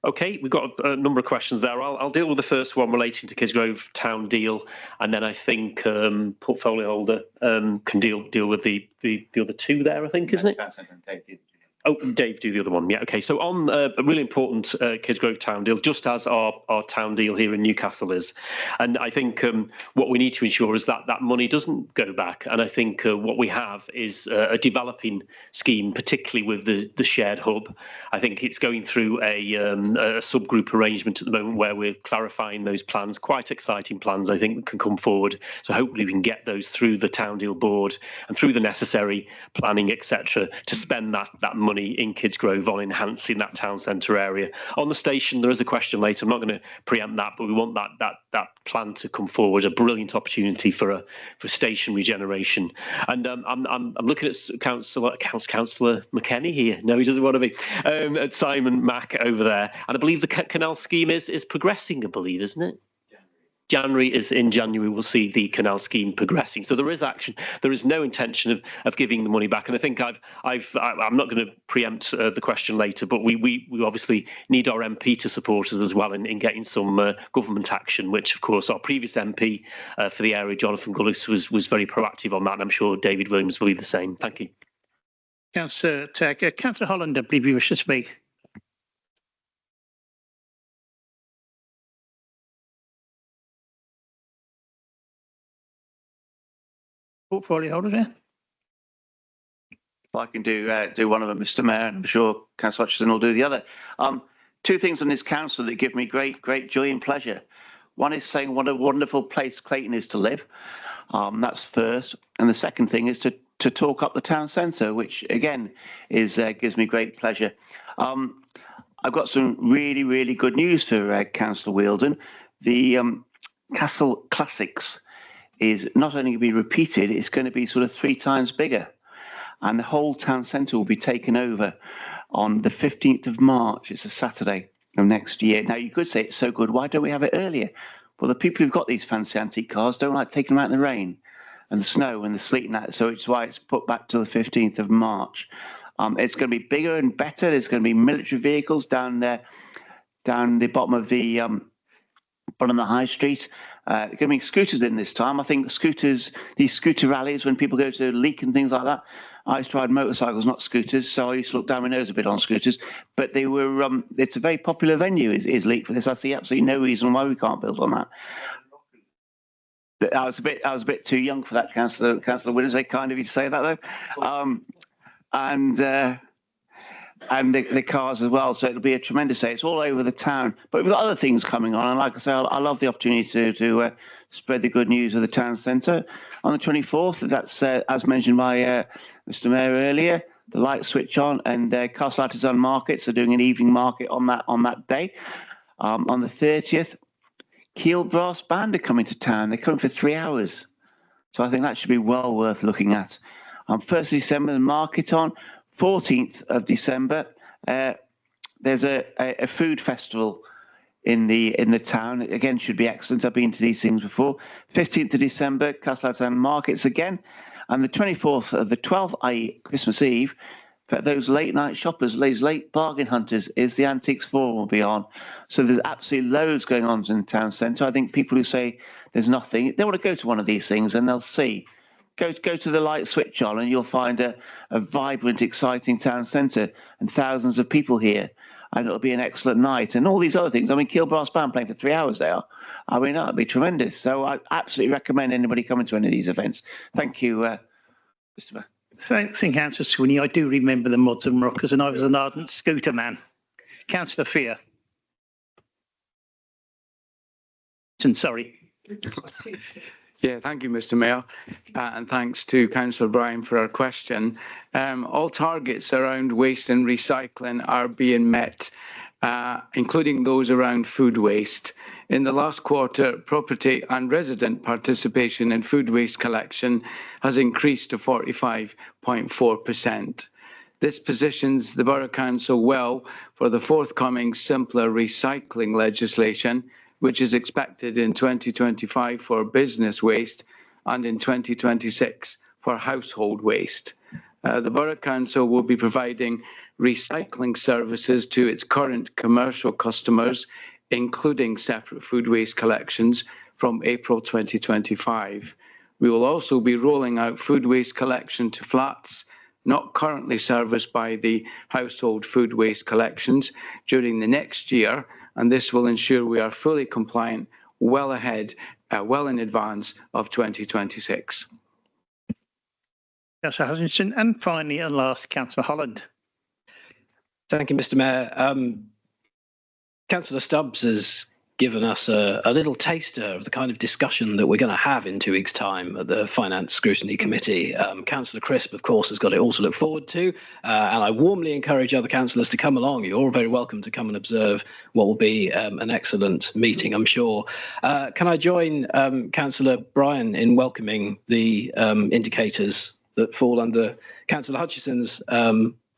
Okay, we've got a number of questions there. I'll deal with the first one relating to Kisgrove Town deal, and then I think portfolio holder can deal with the other two there, I think, isn't it? Oh, Dave, do the other one. Yeah, okay. So on a really important Kisgrove Town deal, just as our town deal here in Newcastle is. And I think what we need to ensure is that that money doesn't go back. And I think what we have is a developing scheme, particularly with the shared hub. I think it's going through a subgroup arrangement at the moment where we're clarifying those plans, quite exciting plans, I think, that can come forward. So hopefully we can get those through the town deal board and through the necessary planning, etc., to spend that money in Kisgrove on enhancing that town centre area. On the station, there is a question later. I'm not going to preempt that, but we want that plan to come forward. A brilliant opportunity for station regeneration. And I'm looking at Councillor McKenny here. No, he doesn't want to be. At Simon Mack over there, and I believe the canal scheme is progressing. I believe, isn't it? In January, we'll see the canal scheme progressing. So there is action. There is no intention of giving the money back. And I think I'm not going to preempt the question later, but we obviously need our MP to support us as well in getting some government action, which of course our previous MP for the area, Jonathan Gullis, was very proactive on that. And I'm sure David Williams will be the same. Thank you. Councillor Tagg. Councillor Holland, I believe you wish to speak. Portfolio holder there. If I can do one of them, Mr. Mayor, and I'm sure Councillor Hutchison will do the other. Two things on this council that give me great joy and pleasure. One is saying what a wonderful place Clayton is to live. That's first, and the second thing is to talk up the town centre, which again gives me great pleasure. I've got some really good news for Councillor Wheeldon. The Castle Classics is not only going to be repeated, it's going to be sort of 3 times bigger. And the whole town centre will be taken over on the 15th of March. It's a Saturday of next year. Now, you could say it's so good, why don't we have it earlier? Well, the people who've got these fancy antique cars don't like taking them out in the rain and the snow and the sleet and that. So it's why it's put back to the 15th of March. It's going to be bigger and better. There's going to be military vehicles down there, down the bottom of the high street. Going to be scooters in this time. I think these scooter rallies, when people go to Leek and things like that, I used to ride motorcycles, not scooters, so I used to look down my nose a bit on scooters. But they were, it's a very popular venue, is Leek, for this. I see absolutely no reason why we can't build on that. But I was a bit too young for that, Councillor Williams. Very kind of you to say that, though. And the cars as well, so it'll be a tremendous day. It's all over the town, but we've got other things coming on, and like I say, I love the opportunity to spread the good news of the town centre. On the 24th, that's as mentioned by Mr. Mayor earlier, the lights switch on, and Castle Artisan Markets are doing an evening market on that day. On the 30th, Kiel Brass Band are coming to town. They're coming for 3 hours. So I think that should be well worth looking at. On 1st of December, the market on. 14th of December, there's a food festival in the town. Again, should be excellent. I've been to these things before. 15th of December, Castle markets again. And the 24th of the 12th, i.e. Christmas Eve, for those late night shoppers, those late bargain hunters, is the Antiques Forum will be on. So there's absolutely loads going on in the town centre. I think people who say there's nothing, they want to go to one of these things and they'll see. Go to the light switch on and you'll find a vibrant, exciting town centre and thousands of people here. And it'll be an excellent night. And all these other things. I mean, Kiel Brass Band playing for 3 hours there. I mean, that'd be tremendous. So I absolutely recommend anybody coming to any of these events. Thank you, Mr. Mayor. Thanks, Councillor Sweeney. I do remember the Mods and Rockers, and I was an ardent scooter man. Councillor Fear. Sorry. Yeah, thank you, Mr. Mayor, and thanks to Councillor Bryan for our question. All targets around waste and recycling are being met, including those around food waste. In the last quarter, property and resident participation in food waste collection has increased to 45.4%. This positions the Borough Council well for the forthcoming simpler recycling legislation, which is expected in 2025 for business waste and in 2026 for household waste. The Borough Council will be providing recycling services to its current commercial customers, including separate food waste collections, from April 2025. We will also be rolling out food waste collection to flats not currently serviced by the household food waste collections during the next year, and this will ensure we are fully compliant well in advance of 2026. Councillor Hutchinson, and finally and last, Councillor Holland. Thank you, Mr. Mayor. Councillor Stubbs has given us a little taster of the kind of discussion that we're going to have in 2 weeks' time at the Finance Scrutiny Committee. Councillor Crisp, of course, has got it all to look forward to, and I warmly encourage other councillors to come along. You're all very welcome to come and observe what will be an excellent meeting, I'm sure. Can I join Councillor Bryan in welcoming the indicators that fall under Councillor Hutchinson's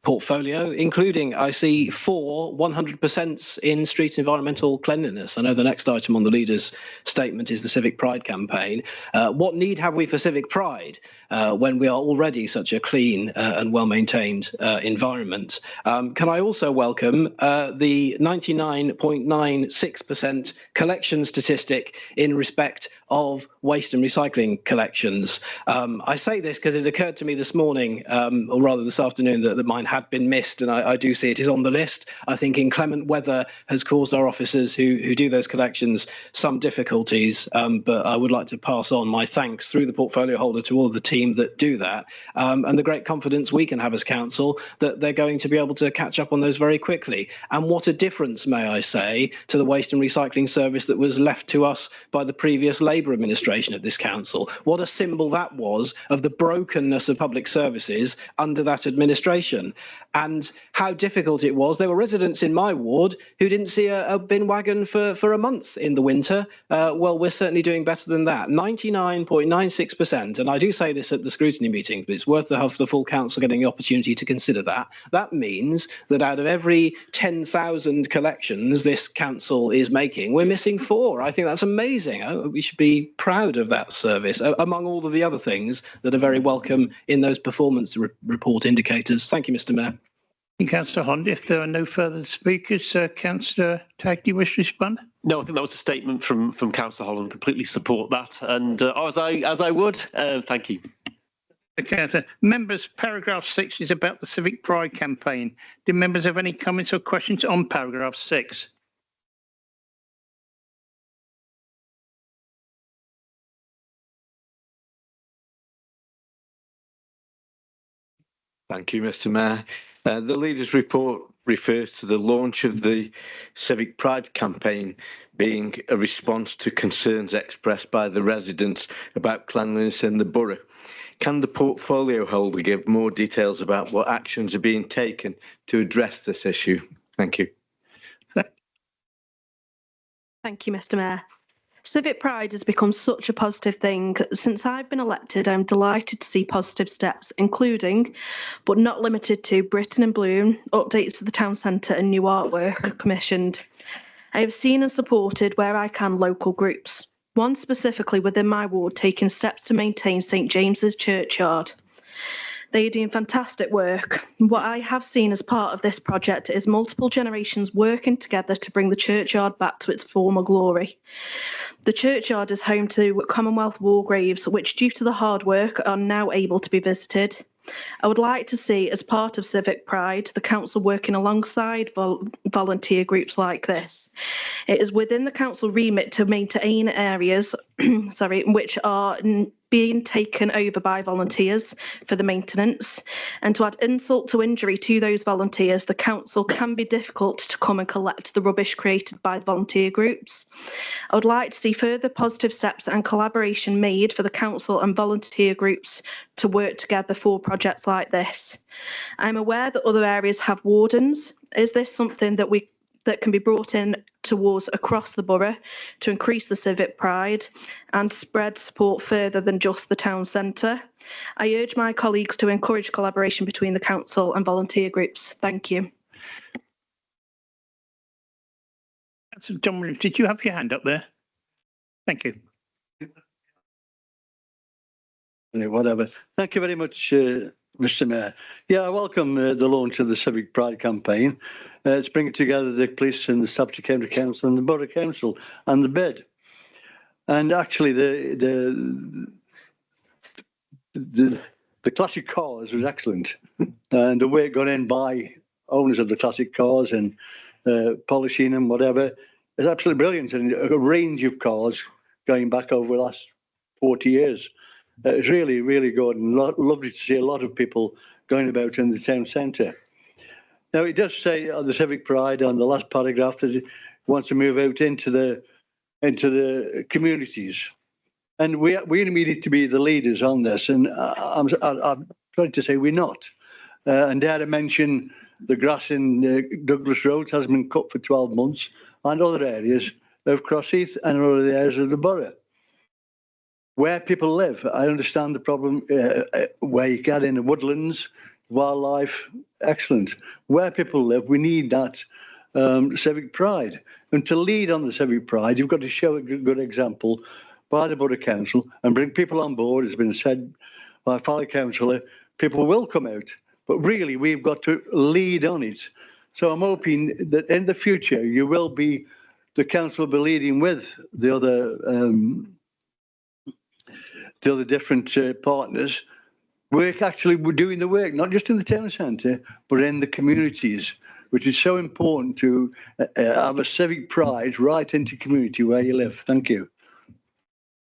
portfolio, including, I see, 4 100% in street environmental cleanliness. I know the next item on the leader's statement is the Civic Pride campaign. What need have we for civic pride when we are already such a clean and well-maintained environment? Can I also welcome the 99.96% collection statistic in respect of waste and recycling collections? I say this because it occurred to me this morning, or rather this afternoon, that mine had been missed, and I do see it is on the list. I think inclement weather has caused our officers who do those collections some difficulties, but I would like to pass on my thanks through the portfolio holder to all of the team that do that, and the great confidence we can have as council that they're going to be able to catch up on those very quickly. And what a difference, may I say, to the waste and recycling service that was left to us by the previous Labour administration of this council. What a symbol that was of the brokenness of public services under that administration, and how difficult it was. There were residents in my ward who didn't see a bin wagon for a month in the winter. Well, we're certainly doing better than that. 99.96%, and I do say this at the scrutiny meeting, but it's worth the full council getting the opportunity to consider that. That means that out of every 10,000 collections this council is making, we're missing 4. I think that's amazing. We should be proud of that service, among all of the other things that are very welcome in those performance report indicators. Thank you, Mr. Mayor. Councillor Hond, if there are no further speakers, Councillor Tagg, do you wish to respond? No, I think that was a statement from Councillor Holland. Completely support that, and as I would. Thank you. Okay, members, paragraph 6 is about the Civic Pride campaign. Do members have any comments or questions on paragraph 6? Thank you, Mr. Mayor. The Leaders' Report refers to the launch of the Civic Pride campaign being a response to concerns expressed by the residents about cleanliness in the borough. Can the portfolio holder give more details about what actions are being taken to address this issue? Thank you. Thank you, Mr. Mayor. Civic pride has become such a positive thing. Since I've been elected, I'm delighted to see positive steps, including, but not limited to, Britain in Bloom, updates to the town centre and new artwork commissioned. I have seen and supported, where I can, local groups. One specifically within my ward taking steps to maintain St James's Churchyard. They are doing fantastic work. What I have seen as part of this project is multiple generations working together to bring the churchyard back to its former glory. The churchyard is home to Commonwealth war graves, which, due to the hard work, are now able to be visited. I would like to see, as part of Civic Pride, the council working alongside volunteer groups like this. It is within the council remit to maintain areas which are being taken over by volunteers for the maintenance, and to add insult to injury to those volunteers, the council can be difficult to come and collect the rubbish created by the volunteer groups. I would like to see further positive steps and collaboration made for the council and volunteer groups to work together for projects like this. I'm aware that other areas have wardens. Is this something that can be brought in towards across the borough to increase the civic pride and spread support further than just the town centre? I urge my colleagues to encourage collaboration between the council and volunteer groups. Thank you. So, John Williams, did you have your hand up there? Thank you. Whatever. Thank you very much, Mr. Mayor. Yeah, I welcome the launch of the Civic Pride campaign. It's bringing together the police and the Staffordshire County Council and the Borough Council and the bid. And actually, the classic cars was excellent, and the way it got in by owners of the classic cars and polishing and whatever is absolutely brilliant. And a range of cars going back over the last 40 years. It's really, really good, and lovely to see a lot of people going about in the town centre. Now, it does say on the Civic Pride on the last paragraph that it wants to move out into the communities, and we need to be the leaders on this. And I'm trying to say we're not. And dare I mention the grass in Douglas Road has been cut for 12 months, and other areas of Crossheath and other areas of the borough. Where people live, I understand the problem where you get in the woodlands, wildlife, excellent. Where people live, we need that civic pride. And to lead on the civic pride, you've got to show a good example by the Borough Council and bring people on board. As has been said by a fellow councillor, people will come out, but really we've got to lead on it. So I'm hoping that in the future, the council will be leading with the other different partners, we're doing the work, not just in the town centre, but in the communities, which is so important to have a civic pride right into community where you live. Thank you.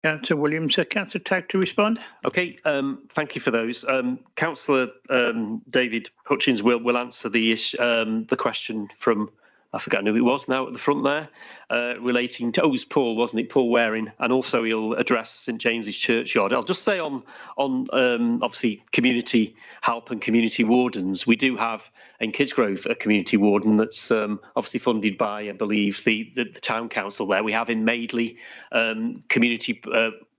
Councillor Williams, Councillor Tagg to respond. Okay, thank you for those. Councillor David Hutchins will answer the question from, I forget who it was now at the front there, relating to, it was Paul, wasn't it? Paul Waring, and also he'll address St James's Churchyard. I'll just say on obviously community help and community wardens, we do have in Kidsgrove a community warden that's obviously funded by, I believe, the town council there. We have in Madeley community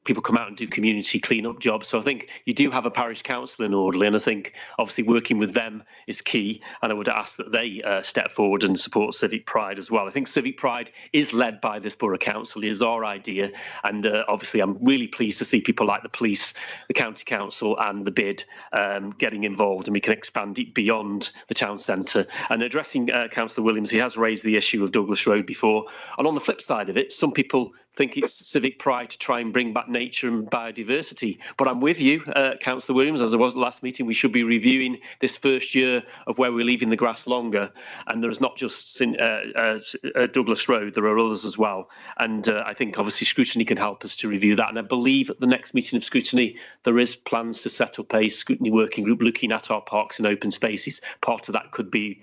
people come out and do community clean-up jobs. So I think you do have a parish council in Audley, and I think obviously working with them is key. And I would ask that they step forward and support Civic Pride as well. I think Civic Pride is led by this Borough Council. It is our idea. And obviously I'm really pleased to see people like the police, the county council and the bid getting involved, and we can expand it beyond the town centre. And addressing Councillor Williams, he has raised the issue of Douglas Road before. And on the flip side of it, some people think it's civic pride to try and bring back nature and biodiversity. But I'm with you, Councillor Williams, as I was at the last meeting, we should be reviewing this first year of where we're leaving the grass longer. And there is not just Douglas Road, there are others as well. And I think obviously scrutiny can help us to review that. And I believe at the next meeting of scrutiny, there is plans to set up a scrutiny working group looking at our parks and open spaces. Part of that could be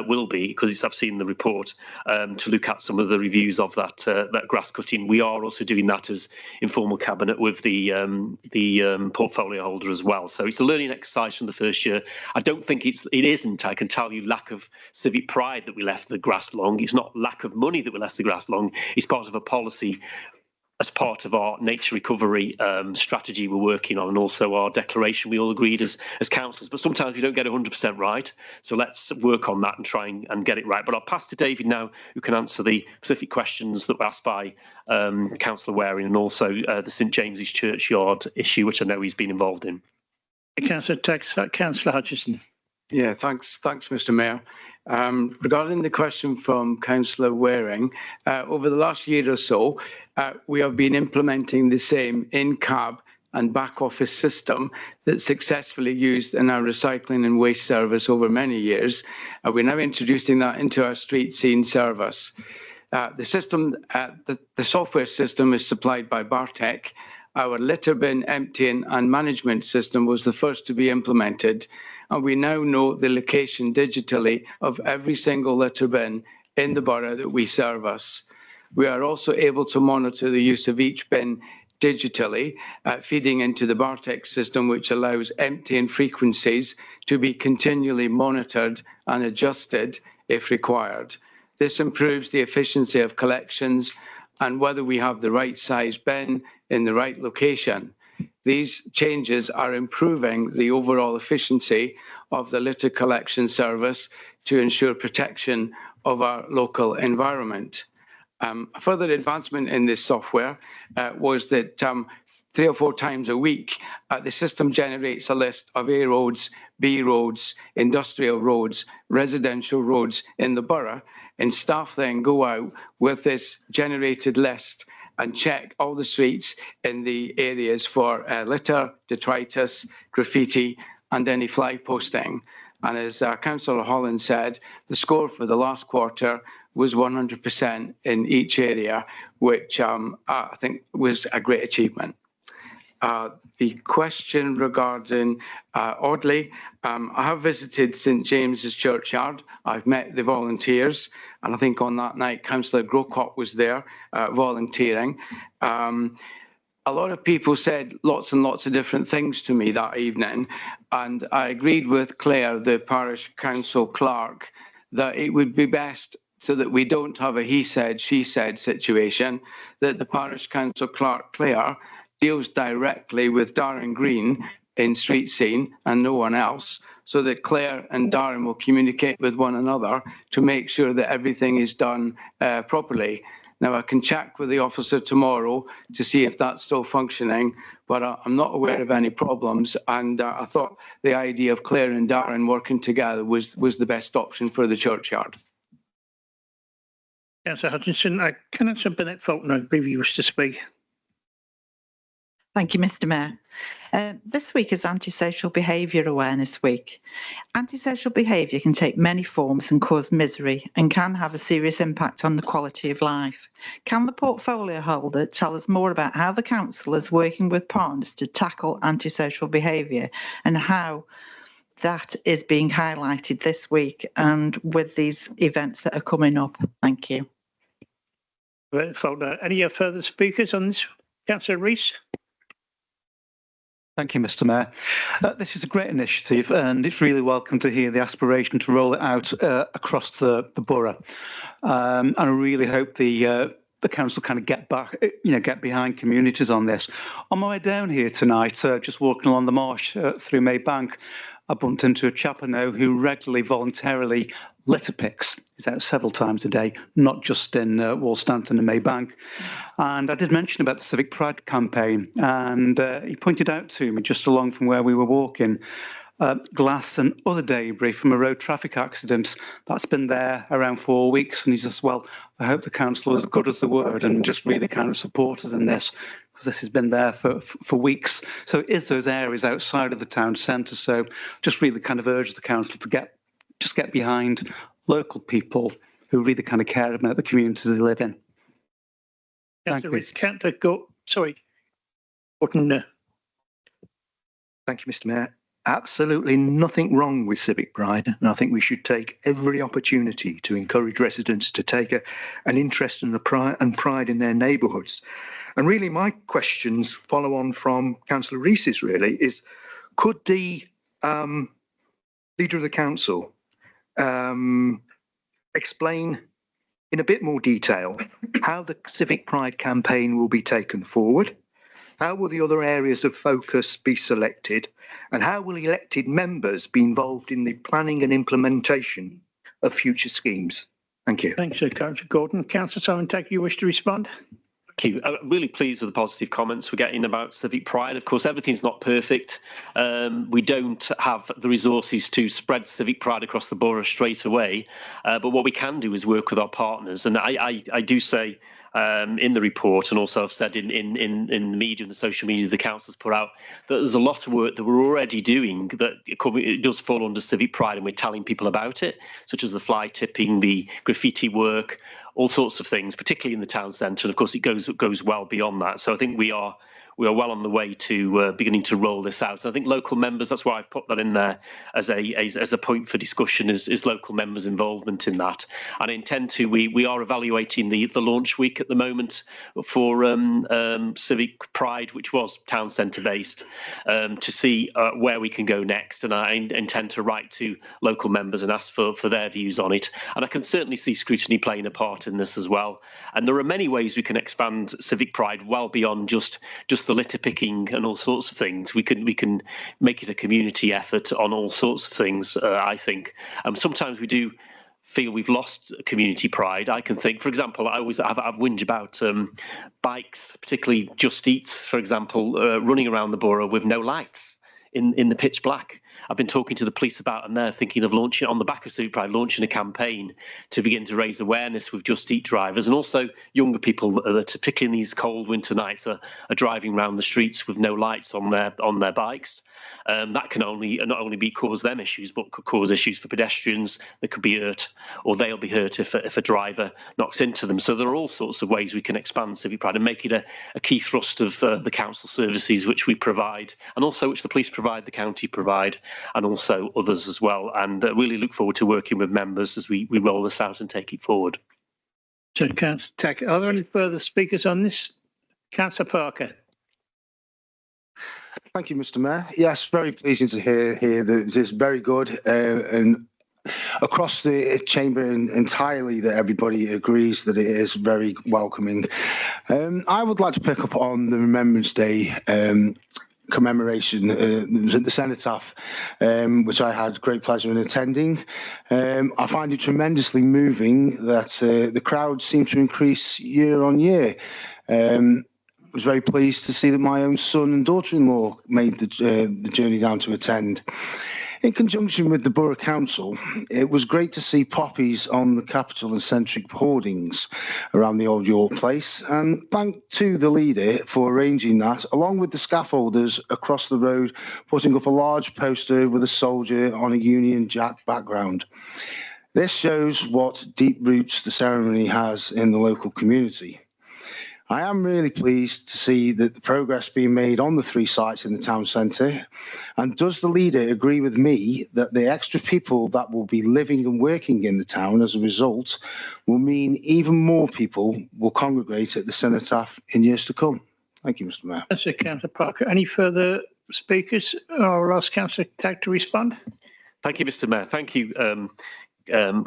will be, because I've seen the report, to look at some of the reviews of that grass cutting. We are also doing that as informal cabinet with the portfolio holder as well. So it's a learning exercise from the first year. I don't think it isn't. I can tell you lack of civic pride that we left the grass long. It's not lack of money that we left the grass long. It's part of a policy as part of our nature recovery strategy we're working on, and also our declaration we all agreed as councillors. But sometimes we don't get 100% right, so let's work on that and try and get it right. But I'll pass to David now, who can answer the specific questions that were asked by Councillor Waring, and also the St James's Churchyard issue, which I know he's been involved in. Councillor Hutchison. Yeah, thanks, Mr. Mayor. Regarding the question from Councillor Waring, over the last year or so, we have been implementing the same in-cab and back office system that's successfully used in our recycling and waste service over many years. We're now introducing that into our street scene service. The software system is supplied by Bartek. Our litter bin emptying and management system was the first to be implemented, and we now know the location digitally of every single litter bin in the borough that we service. We are also able to monitor the use of each bin digitally, feeding into the Bartek system, which allows emptying frequencies to be continually monitored and adjusted if required. This improves the efficiency of collections and whether we have the right size bin in the right location. These changes are improving the overall efficiency of the litter collection service to ensure protection of our local environment. A further advancement in this software was that 3 or 4 times a week, the system generates a list of A roads, B roads, industrial roads, residential roads in the borough, and staff then go out with this generated list and check all the streets in the areas for litter, detritus, graffiti, and any fly posting. And as Councillor Holland said, the score for the last quarter was 100% in each area, which I think was a great achievement. The question regarding Audley, I have visited St James's Churchyard. I've met the volunteers, and I think on that night Councillor Grocott was there volunteering. A lot of people said lots and lots of different things to me that evening, and I agreed with Claire, the parish council clerk, that it would be best, so that we don't have a he said, she said situation, that the parish council clerk, Claire, deals directly with Darren Green in street scene and no one else, so that Claire and Darren will communicate with one another to make sure that everything is done properly. Now, I can check with the officer tomorrow to see if that's still functioning, but I'm not aware of any problems. And I thought the idea of Claire and Darren working together was the best option for the churchyard. Councillor Hutchinson, Councillor Bennett Fulton, I believe you wish to speak. Thank you, Mr. Mayor. This week is Antisocial Behaviour Awareness Week. Antisocial behaviour can take many forms and cause misery and can have a serious impact on the quality of life. Can the portfolio holder tell us more about how the council is working with partners to tackle antisocial behaviour and how that is being highlighted this week and with these events that are coming up? Thank you. Any further speakers on this? Councillor Rees. Thank you, Mr. Mayor. This is a great initiative, and it's really welcome to hear the aspiration to roll it out across the borough. And I really hope the council kind of get behind communities on this. On my way down here tonight, just walking along the marsh through Maybank, I bumped into a chap I know who regularly, voluntarily litter picks. He's out several times a day, not just in Wolstanton and Maybank. And I did mention about the Civic Pride campaign, and he pointed out to me just along from where we were walking, glass and other debris from a road traffic accident that's been there around 4 weeks. And he says, well, I hope the council is as good as the word and just really kind of support us in this, because this has been there for weeks. So it is those areas outside of the town centre. So just really kind of urge the council to get behind local people who really kind of care about the communities they live in. Thank you. Sorry. Thank you, Mr. Mayor. Absolutely nothing wrong with Civic Pride, and I think we should take every opportunity to encourage residents to take an interest and pride in their neighbourhoods. And really, my questions follow on from Councillor Rees's. Really, is could the leader of the council explain in a bit more detail how the Civic Pride campaign will be taken forward, how will the other areas of focus be selected, and how will elected members be involved in the planning and implementation of future schemes? Thank you. Thanks, Councillor Gordon. Councillor Simon Tack, you wish to respond? Thank you. I'm really pleased with the positive comments we're getting about Civic Pride. Of course, everything's not perfect. We don't have the resources to spread Civic Pride across the borough straight away. But what we can do is work with our partners. And I do say in the report, and also I've said in the media and the social media the council's put out, that there's a lot of work that we're already doing that it does fall under Civic Pride, and we're telling people about it, such as the fly tipping, the graffiti work, all sorts of things, particularly in the town centre. And of course, it goes well beyond that. So I think we are well on the way to beginning to roll this out. And I think local members, that's why I've put that in there as a point for discussion, is local members' involvement in that. And I intend to, we are evaluating the launch week at the moment for Civic Pride, which was town centre based, to see where we can go next. And I intend to write to local members and ask for their views on it. And I can certainly see scrutiny playing a part in this as well. And there are many ways we can expand Civic Pride well beyond just the litter picking and all sorts of things. We can make it a community effort on all sorts of things, I think. Sometimes we do feel we've lost community pride. I can think, for example, I've whinge about bikes, particularly Just Eats, for example, running around the borough with no lights in the pitch black. I've been talking to the police about, and they're thinking of launching, on the back of Civic Pride, launching a campaign to begin to raise awareness with Just Eat drivers, and also younger people that, particularly in these cold winter nights, are driving around the streets with no lights on their bikes. That can not only cause them issues, but could cause issues for pedestrians that could be hurt, or they'll be hurt if a driver knocks into them. So there are all sorts of ways we can expand Civic Pride and make it a key thrust of the council services which we provide, and also which the police provide, the county provide, and also others as well. And really look forward to working with members as we roll this out and take it forward. So, Councillor Tack, are there any further speakers on this? Councillor Parker. Thank you, Mr. Mayor. Yes, very pleasing to hear that this is very good, and across the chamber entirely that everybody agrees that it is very welcoming. I would like to pick up on the Remembrance Day commemoration. It was at the Cenotaph, which I had great pleasure in attending. I find it tremendously moving that the crowd seemed to increase year on year. I was very pleased to see that my own son and daughter-in-law made the journey down to attend. In conjunction with the Borough Council, it was great to see poppies on the Capitol and Centric hoardings around the Old York Place, and thank to the leader for arranging that, along with the scaffolders across the road, putting up a large poster with a soldier on a Union Jack background. This shows what deep roots the ceremony has in the local community. I am really pleased to see that the progress being made on the 3 sites in the town centre. And does the leader agree with me that the extra people that will be living and working in the town as a result will mean even more people will congregate at the Cenotaph in years to come? Thank you, Mr. Mayor. That's it, Councillor Parker. Any further speakers? I'll ask Councillor Tack to respond. Thank you, Mr. Mayor. Thank you,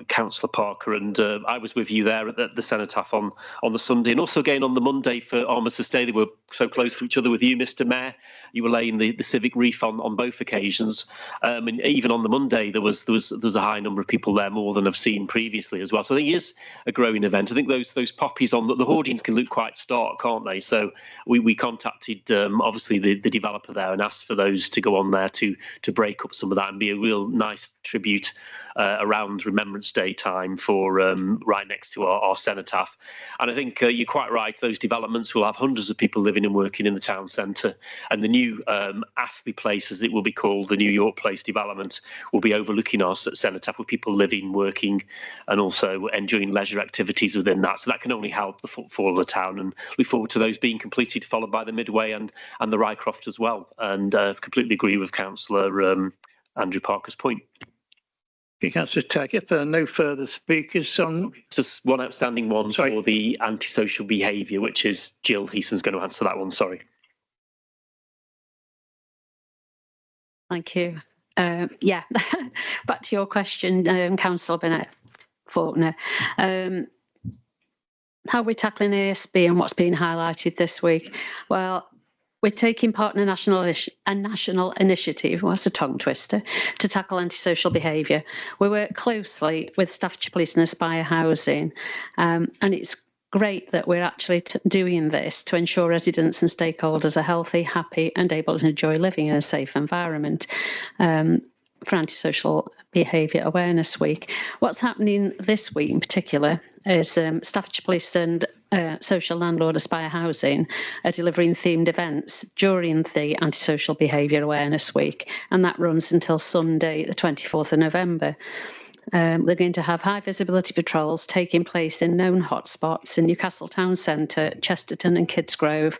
Councillor Parker, and I was with you there at the Cenotaph on the Sunday, and also again on the Monday for Armistice Day. They were so close to each other with you, Mr. Mayor. You were laying the civic wreath on both occasions, and even on the Monday there was a high number of people there, more than I've seen previously as well. So I think it is a growing event. I think those poppies on the hoardings can look quite stark, can't they? So we contacted obviously the developer there and asked for those to go on there to break up some of that and be a real nice tribute around Remembrance Day time for right next to our cenotaph. And I think you're quite right, those developments will have hundreds of people living and working in the town centre, and the new Astley Place, as it will be called, the New York Place development, will be overlooking our cenotaph with people living, working, and also enjoying leisure activities within that. So that can only help the footfall of the town, and look forward to those being completed, followed by the Midway and the Rycroft as well. And completely agree with Councillor Andrew Parker's point. Councillor Tack, if there are no further speakers on... Just one outstanding one for the antisocial behaviour, which is Jill Heason's going to answer that one, sorry. Thank you. Yeah, back to your question, Councillor Bennett Faulkner. how are we tackling ASB and what's been highlighted this week? Well, we're taking part in a national initiative, what's a tongue twister, to tackle antisocial behaviour. We work closely with Staffordshire Police and Aspire Housing, and it's great that we're actually doing this to ensure residents and stakeholders are healthy, happy and able to enjoy living in a safe environment. For Antisocial Behaviour Awareness Week. What's happening this week in particular is Staffordshire Police and Social Landlord Aspire Housing are delivering themed events during the Antisocial Behaviour Awareness Week, and that runs until Sunday, the 24th of November. They're going to have high visibility patrols taking place in known hotspots in Newcastle Town Centre, Chesterton and Kidsgrove.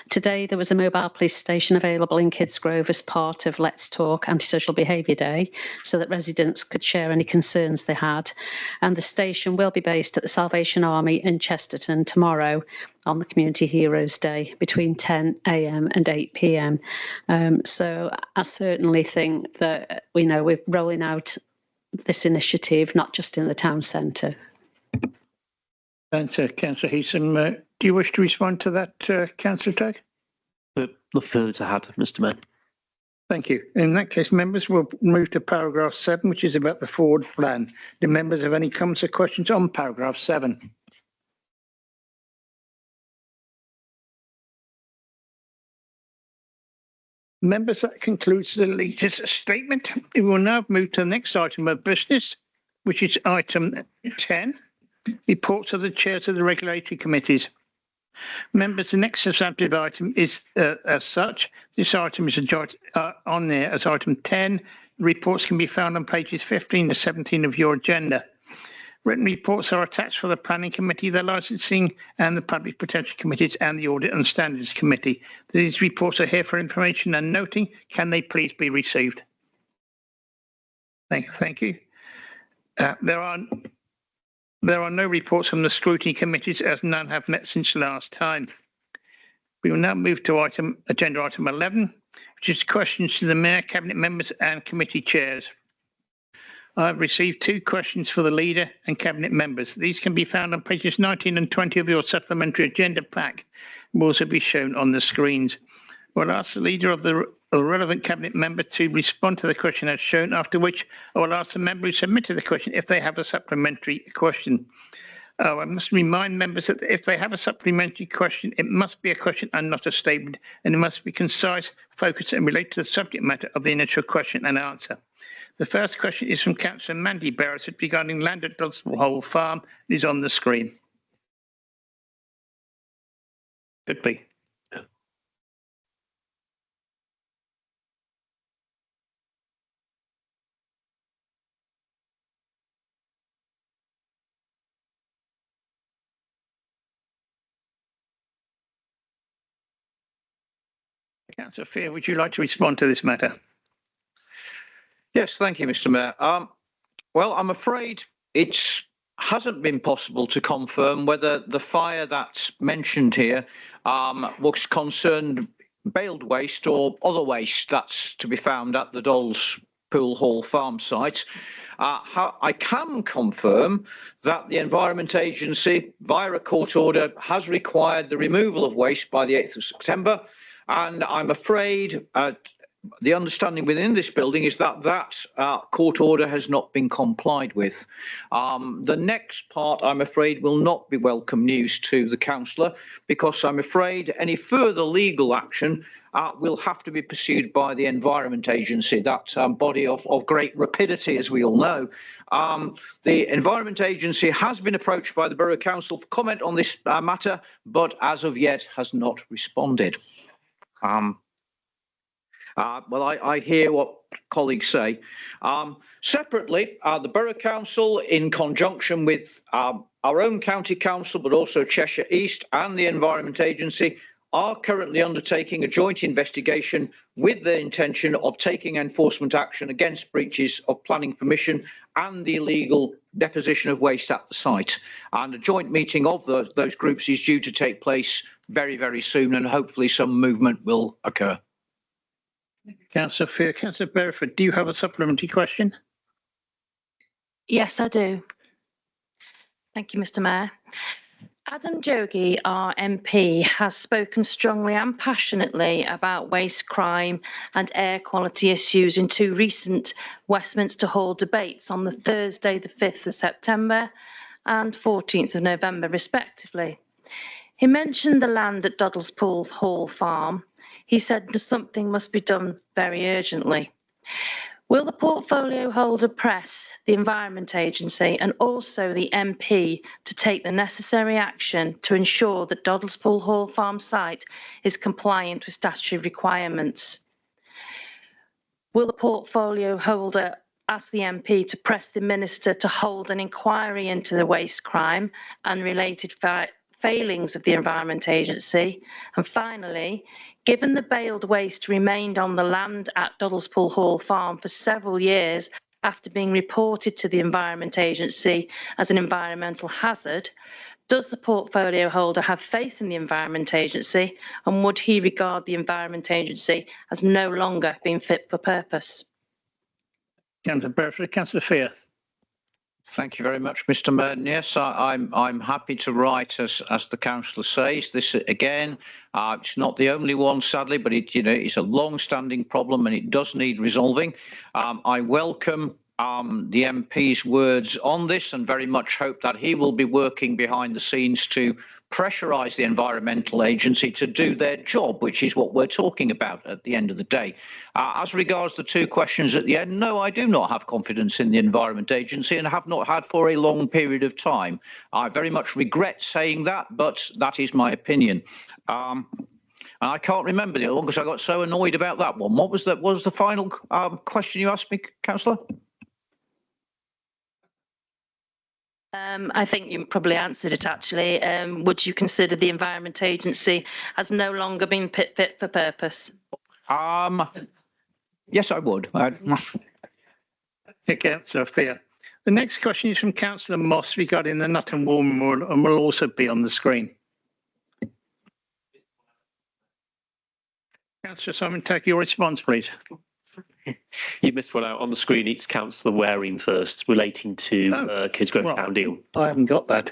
Today there was a mobile police station available in Kidsgrove as part of Let's Talk Antisocial Behaviour Day, so that residents could share any concerns they had. And the station will be based at the Salvation Army in Chesterton tomorrow on the Community Heroes Day between 10 a.m. and 8 p.m. So I certainly think that we're rolling out this initiative, not just in the town centre. Thanks, Councillor Heason. Do you wish to respond to that, Councillor Tagg? Look further to add, Mr. Mayor. Thank you. In that case, members will move to paragraph 7, which is about the forward plan. Do members have any comments or questions on paragraph 7? Members, that concludes the leader's statement. We will now move to the next item of business, which is item 10, reports of the chairs of the regulatory committees. Members, the next substantive item is as such. This item is on there as item 10. Reports can be found on pages 15 to 17 of your agenda. Written reports are attached for the Planning Committee, the Licensing and the Public Protection Committees and the Audit and Standards Committee. These reports are here for information and noting. Can they please be received? Thank you. There are no reports from the scrutiny committees as none have met since last time. We will now move to agenda item 11, which is questions to the Mayor, Cabinet members and committee chairs. I have received 2 questions for the Leader and Cabinet members. These can be found on pages 19 and 20 of your supplementary agenda pack. Will also be shown on the screens. We'll ask the Leader of the relevant Cabinet member to respond to the question as shown, after which I will ask the member who submitted the question if they have a supplementary question. I must remind members that if they have a supplementary question, it must be a question and not a statement, and it must be concise, focused and relate to the subject matter of the initial question and answer. The first question is from Councillor Mandy Beresford regarding land at Dunsmore Farm. It is on the screen. Could be. Councillor Fear, would you like to respond to this matter? Yes, thank you, Mr. Mayor. Well, I'm afraid it hasn't been possible to confirm whether the fire that's mentioned here was concerned baled waste or other waste that's to be found at the Dolls Pool Hall farm site. I can confirm that the Environment Agency, via a court order, has required the removal of waste by the 8th of September, and I'm afraid the understanding within this building is that court order has not been complied with. The next part, I'm afraid, will not be welcome news to the councillor, because I'm afraid any further legal action will have to be pursued by the Environment Agency, that body of great rapidity, as we all know. The Environment Agency has been approached by the Borough Council for comment on this matter, but as of yet has not responded. Well, I hear what colleagues say. Separately, the Borough Council, in conjunction with our own County Council, but also Cheshire East and the Environment Agency, are currently undertaking a joint investigation with the intention of taking enforcement action against breaches of planning permission and the illegal deposition of waste at the site. And a joint meeting of those groups is due to take place very, very soon, and hopefully some movement will occur. Councillor Fear. Councillor Beresford, do you have a supplementary question? Yes, I do. Thank you, Mr. Mayor. Adam Jogi, our MP, has spoken strongly and passionately about waste crime and air quality issues in two recent Westminster Hall debates on the Thursday, the 5th of September and 14th of November, respectively. He mentioned the land at Doddlespool Hall Farm. He said something must be done very urgently. Will the portfolio holder press the Environment Agency and also the MP to take the necessary action to ensure that Doddlespool Hall Farm site is compliant with statutory requirements? Will the portfolio holder ask the MP to press the Minister to hold an inquiry into the waste crime and related failings of the Environment Agency? And finally, given the baled waste remained on the land at Doddlespool Hall Farm for several years after being reported to the Environment Agency as an environmental hazard, does the portfolio holder have faith in the Environment Agency, and would he regard the Environment Agency as no longer being fit for purpose? Councillor Burford, Councillor Fear. Thank you very much, Mr. Mayor. Yes, I'm happy to write as the councillor says. This again, it's not the only one, sadly, but it's a long-standing problem and it does need resolving. I welcome the MP's words on this and very much hope that he will be working behind the scenes to pressurise the Environmental Agency to do their job, which is what we're talking about at the end of the day. As regards the two questions at the end, no, I do not have confidence in the Environment Agency and have not had for a long period of time. I very much regret saying that, but that is my opinion. And I can't remember the other one because I got so annoyed about that one. What was the final question you asked me, Councillor? I think you probably answered it actually. Would you consider the Environment Agency as no longer being fit for purpose? Yes, I would. Councillor Fear. The next question is from Councillor Moss regarding the Nut and Wall Memorial and will also be on the screen. Councillor Simon, take your response, please. You missed one out on the screen. It's Councillor Waring first, relating to Kidsgrove Town deal. I haven't got that.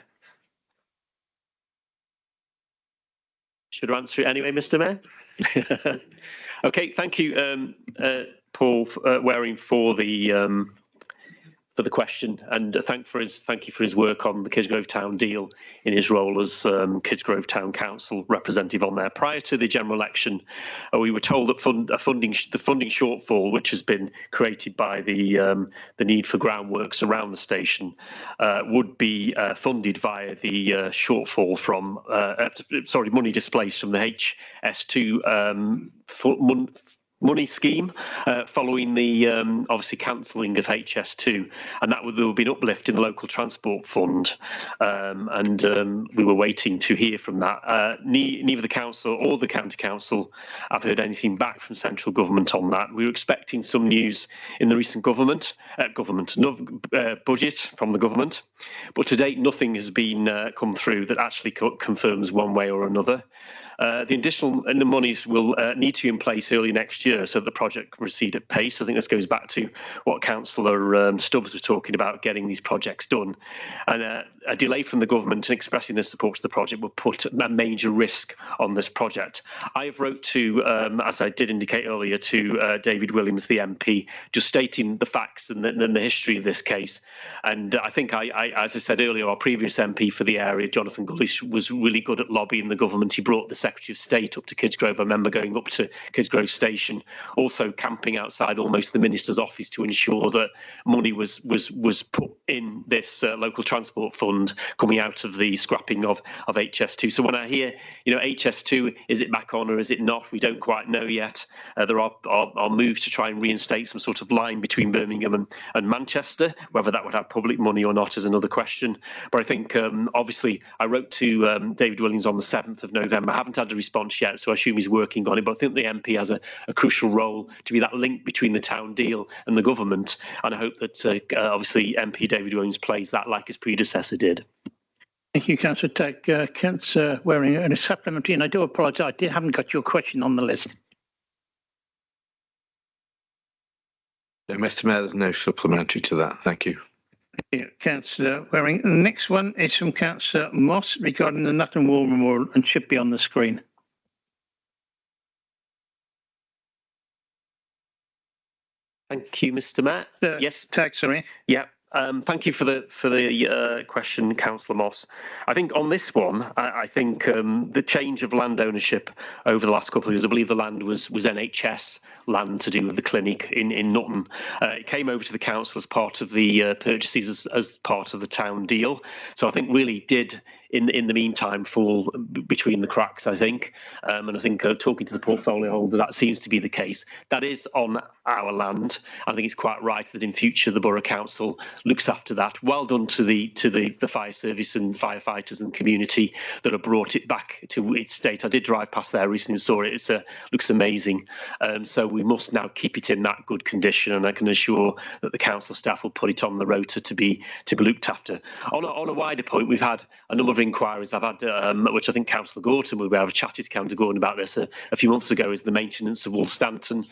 Should I answer it anyway, Mr. Mayor? Okay, thank you, Paul Waring, for the question, and thank you for his work on the Kidsgrove Town deal in his role as Kidsgrove Town Council representative on there. Prior to the general election, we were told that the funding shortfall, which has been created by the need for groundworks around the station, would be funded via the shortfall from money displaced from the HS2 money scheme following the obviously cancelling of HS2, and that there would be an uplift in the local transport fund, and we were waiting to hear from that. Neither the council or the county council have heard anything back from central government on that. We were expecting some news in the recent budget from the government, but to date nothing has been come through that actually confirms one way or another. The additional monies will need to be in place early next year so that the project can proceed at pace. I think this goes back to what Councillor Stubbs was talking about, getting these projects done. And a delay from the government in expressing their support to the project will put a major risk on this project. I have wrote to, as I did indicate earlier, to David Williams, the MP, just stating the facts and the history of this case. And I think, as I said earlier, our previous MP for the area, Jonathan Gullish, was really good at lobbying the government. He brought the Secretary of State up to Kidsgrove. I remember going up to Kidsgrove Station, also camping outside almost the Minister's office to ensure that money was put in this local transport fund coming out of the scrapping of HS2. So when I hear, HS2, is it back on or is it not? We don't quite know yet. There are moves to try and reinstate some sort of line between Birmingham and Manchester. Whether that would have public money or not is another question. But I think, obviously, I wrote to David Williams on the 7th of November. I haven't had a response yet, so I assume he's working on it. But I think the MP has a crucial role to be that link between the town deal and the government. And I hope that, obviously, MP David Williams plays that like his predecessor did. Thank you, Councillor Tagg. Councillor Waring, and a supplementary, and I do apologise, I haven't got your question on the list. No, Mr. Mayor, there's no supplementary to that. Thank you. Yeah, Councillor Waring. The next one is from Councillor Moss regarding the Nutton War Memorial and should be on the screen. Thank you, Mr. Mayor. Yes. Tag, sorry. Yeah. Thank you for the question, Councillor Moss. I think on this one, I think the change of land ownership over the last couple of years, I believe the land was NHS land to do with the clinic in Nutton. It came over to the council as part of the purchases as part of the town deal. So I think really did in the meantime fall between the cracks, I think. And I think talking to the portfolio holder, that seems to be the case. That is on our land. I think it's quite right that in future the Borough Council looks after that. Well done to the fire service and firefighters and community that have brought it back to its state. I did drive past there recently and saw it. It looks amazing. So we must now keep it in that good condition, and I can assure that the council staff will put it on the rota to be looked after. On a wider point, we've had a number of inquiries. I've had, which I think Councillor Gorton will be able to chat to Councillor Gordon about this a few months ago, is the maintenance of Woolstanton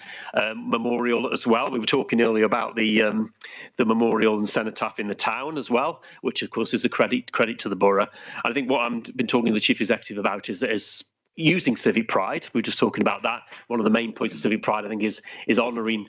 Memorial as well. We were talking earlier about the memorial and cenotaph in the town as well, which of course is a credit to the borough. And I think what I've been talking to the chief executive about is using civic pride. We were just talking about that. One of the main points of civic pride, I think, is honouring,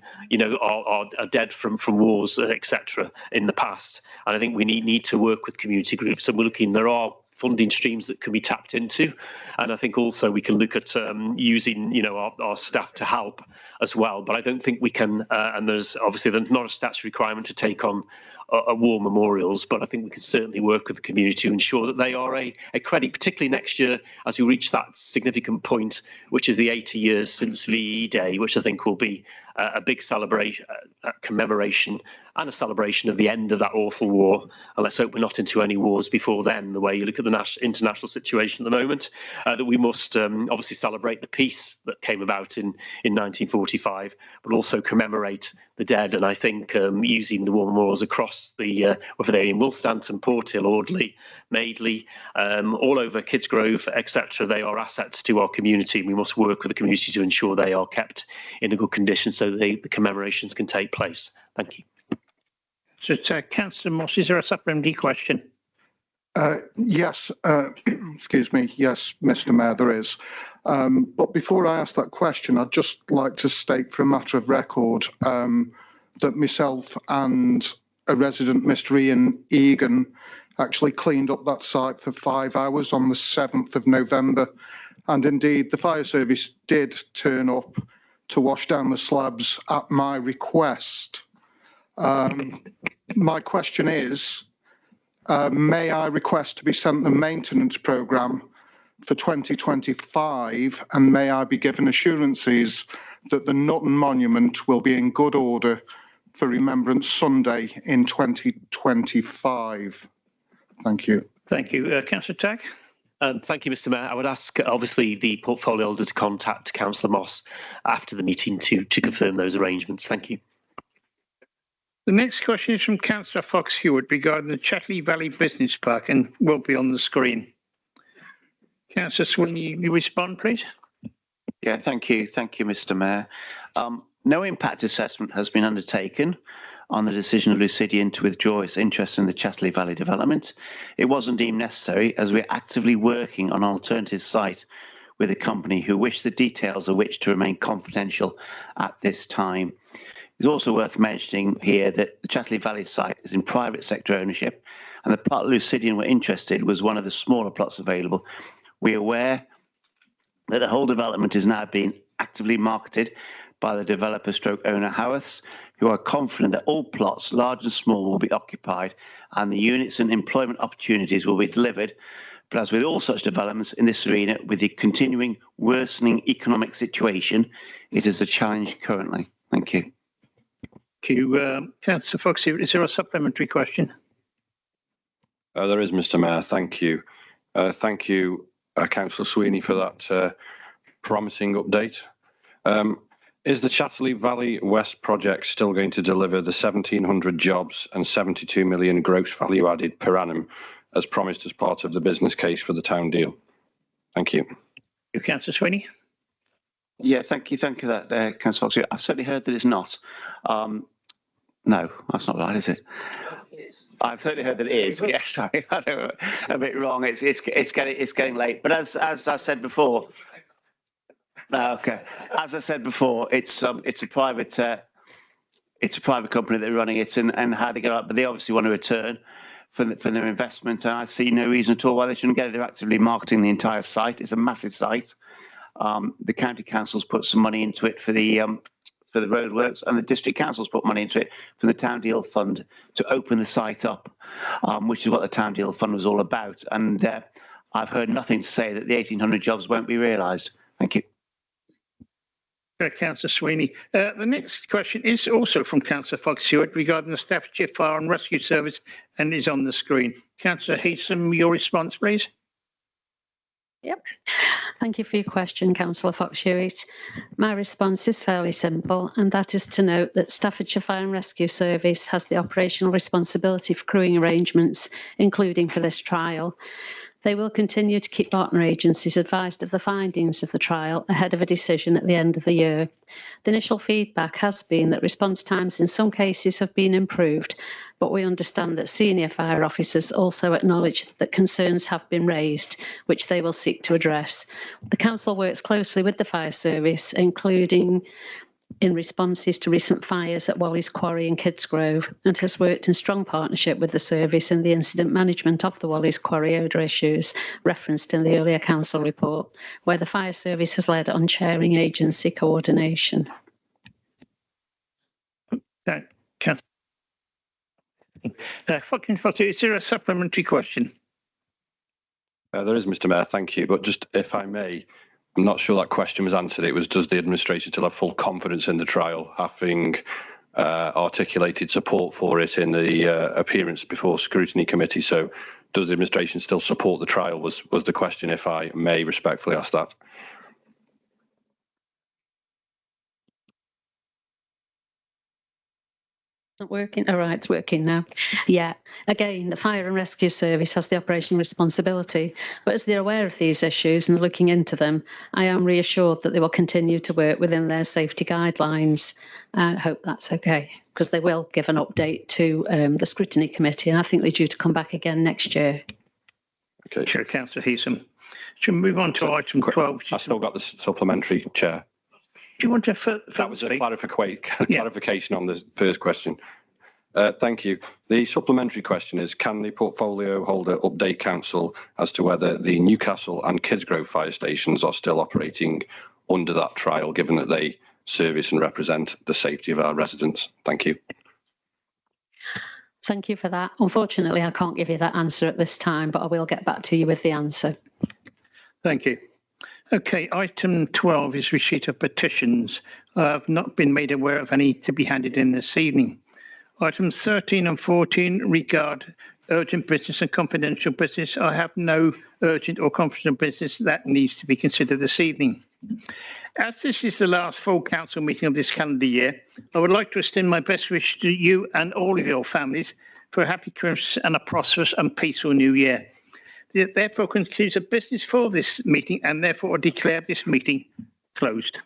our dead from wars, etc. in the past. And I think we need to work with community groups. And we're looking. There are funding streams that can be tapped into, and I think also we can look at using, our staff to help as well. But I don't think we can. And there's not a statutory requirement to take on war memorials, but I think we can certainly work with the community to ensure that they are a credit, particularly next year as we reach that significant point, which is the 80 years since VE Day, which I think will be a big celebration, commemoration, and a celebration of the end of that awful war. And let's hope we're not into any wars before then, the way you look at the international situation at the moment, that we must obviously celebrate the peace that came about in 1945, but also commemorate the dead. And I think using the war memorials across the, whether they're in Woolstanton, Porthill, Audley, Madeley, all over Kidsgrove, etc., they are assets to our community. We must work with the community to ensure they are kept in a good condition so that the commemorations can take place. Thank you. So, Councillor Moss, is there a supplementary question? Yes, excuse me. Yes, Mr. Mayor, there is. But before I ask that question, I'd just like to state for a matter of record that myself and a resident, Mr. Ian Egan, actually cleaned up that site for 5 hours on the 7th of November. And indeed, the fire service did turn up to wash down the slabs at my request. My question is, may I request to be sent the maintenance programme for 2025, and may I be given assurances that the Nutton Monument will be in good order for Remembrance Sunday in 2025? Thank you. Thank you. Councillor Tagg? Thank you, Mr. Mayor. I would ask, obviously, the portfolio holder to contact Councillor Moss after the meeting to confirm those arrangements. Thank you. The next question is from Councillor Fox Hewitt regarding the Chatley Valley Business Park and will be on the screen. Councillor Sweeney, you respond, please. Yeah, thank you. Thank you, Mr. Mayor. No impact assessment has been undertaken on the decision of Lucidian to withdraw its interest in the Chatley Valley development. It wasn't deemed necessary as we're actively working on an alternative site with a company who wish the details of which to remain confidential at this time. It's also worth mentioning here that the Chatley Valley site is in private sector ownership, and the plot Lucidian were interested was one of the smaller plots available. We are aware that the whole development is now being actively marketed by the developer stroke owner Howarths, who are confident that all plots, large and small, will be occupied and the units and employment opportunities will be delivered. But as with all such developments in this arena, with the continuing worsening economic situation, it is a challenge currently. Thank you. Thank you. Councillor Fox, is there a supplementary question? There is, Mr. Mayor. Thank you. Thank you, Councillor Sweeney, for that promising update. Is the Chatley Valley West project still going to deliver the 1,700 jobs and 72 million gross value added per annum as promised as part of the business case for the town deal? Thank you. Councillor Sweeney? Yeah, thank you. Thank you for that, Councillor Fox. I've certainly heard that it's not. No, that's not right, is it? I've certainly heard that it is. But yes, sorry, I know, a bit wrong. It's getting late. But as I said before, okay. As I said before, it's a private company that are running it, and how they get up. But they obviously want a return for their investment, and I see no reason at all why they shouldn't get it. They're actively marketing the entire site. It's a massive site. The county council's put some money into it for the roadworks, and the district council's put money into it from the town deal fund to open the site up, which is what the town deal fund was all about. And I've heard nothing to say that the 1,800 jobs won't be realised. Thank you. Councillor Sweeney. The next question is also from Councillor Fox-Hewitt regarding the Staffordshire Fire and Rescue Service, and is on the screen. Councillor Heatham, your response, please. Yep. Thank you for your question, Councillor Fox-Hewitt. My response is fairly simple, and that is to note that Staffordshire Fire and Rescue Service has the operational responsibility for crewing arrangements, including for this trial. They will continue to keep partner agencies advised of the findings of the trial ahead of a decision at the end of the year. The initial feedback has been that response times in some cases have been improved, but we understand that senior fire officers also acknowledge that concerns have been raised, which they will seek to address. The council works closely with the fire service, including in responses to recent fires at Wally's Quarry and Kidsgrove, and has worked in strong partnership with the service in the incident management of the Wally's Quarry odour issues referenced in the earlier council report, where the fire service has led on chairing agency coordination. Is there a supplementary question? There is, Mr. Mayor, thank you. But just if I may, I'm not sure that question was answered. It was, does the administration still have full confidence in the trial, having articulated support for it in the appearance before scrutiny committee? So does the administration still support the trial was the question, if I may respectfully ask that. Not working? All right, it's working now. Yeah, again, the Fire and Rescue Service has the operational responsibility, but as they're aware of these issues and looking into them, I am reassured that they will continue to work within their safety guidelines. I hope that's okay, because they will give an update to the scrutiny committee, and I think they're due to come back again next year. Okay. Chair, Councillor Heatham. Should we move on to item 12? I've still got the supplementary, Chair. Do you want to? That was a clarification on the first question. Thank you. The supplementary question is, can the portfolio holder update council as to whether the Newcastle and Kidsgrove fire stations are still operating under that trial, given that they service and represent the safety of our residents? Thank you. Thank you for that. Unfortunately, I can't give you that answer at this time, but I will get back to you with the answer. Thank you. Okay, item 12 is receipt of petitions. I have not been made aware of any to be handed in this evening. Items 13 and 14 regard urgent business and confidential business. I have no urgent or confidential business that needs to be considered this evening. As this is the last full council meeting of this calendar year, I would like to extend my best wish to you and all of your families for a happy Christmas and a prosperous and peaceful new year. Therefore concludes the business for this meeting, and therefore I declare this meeting closed.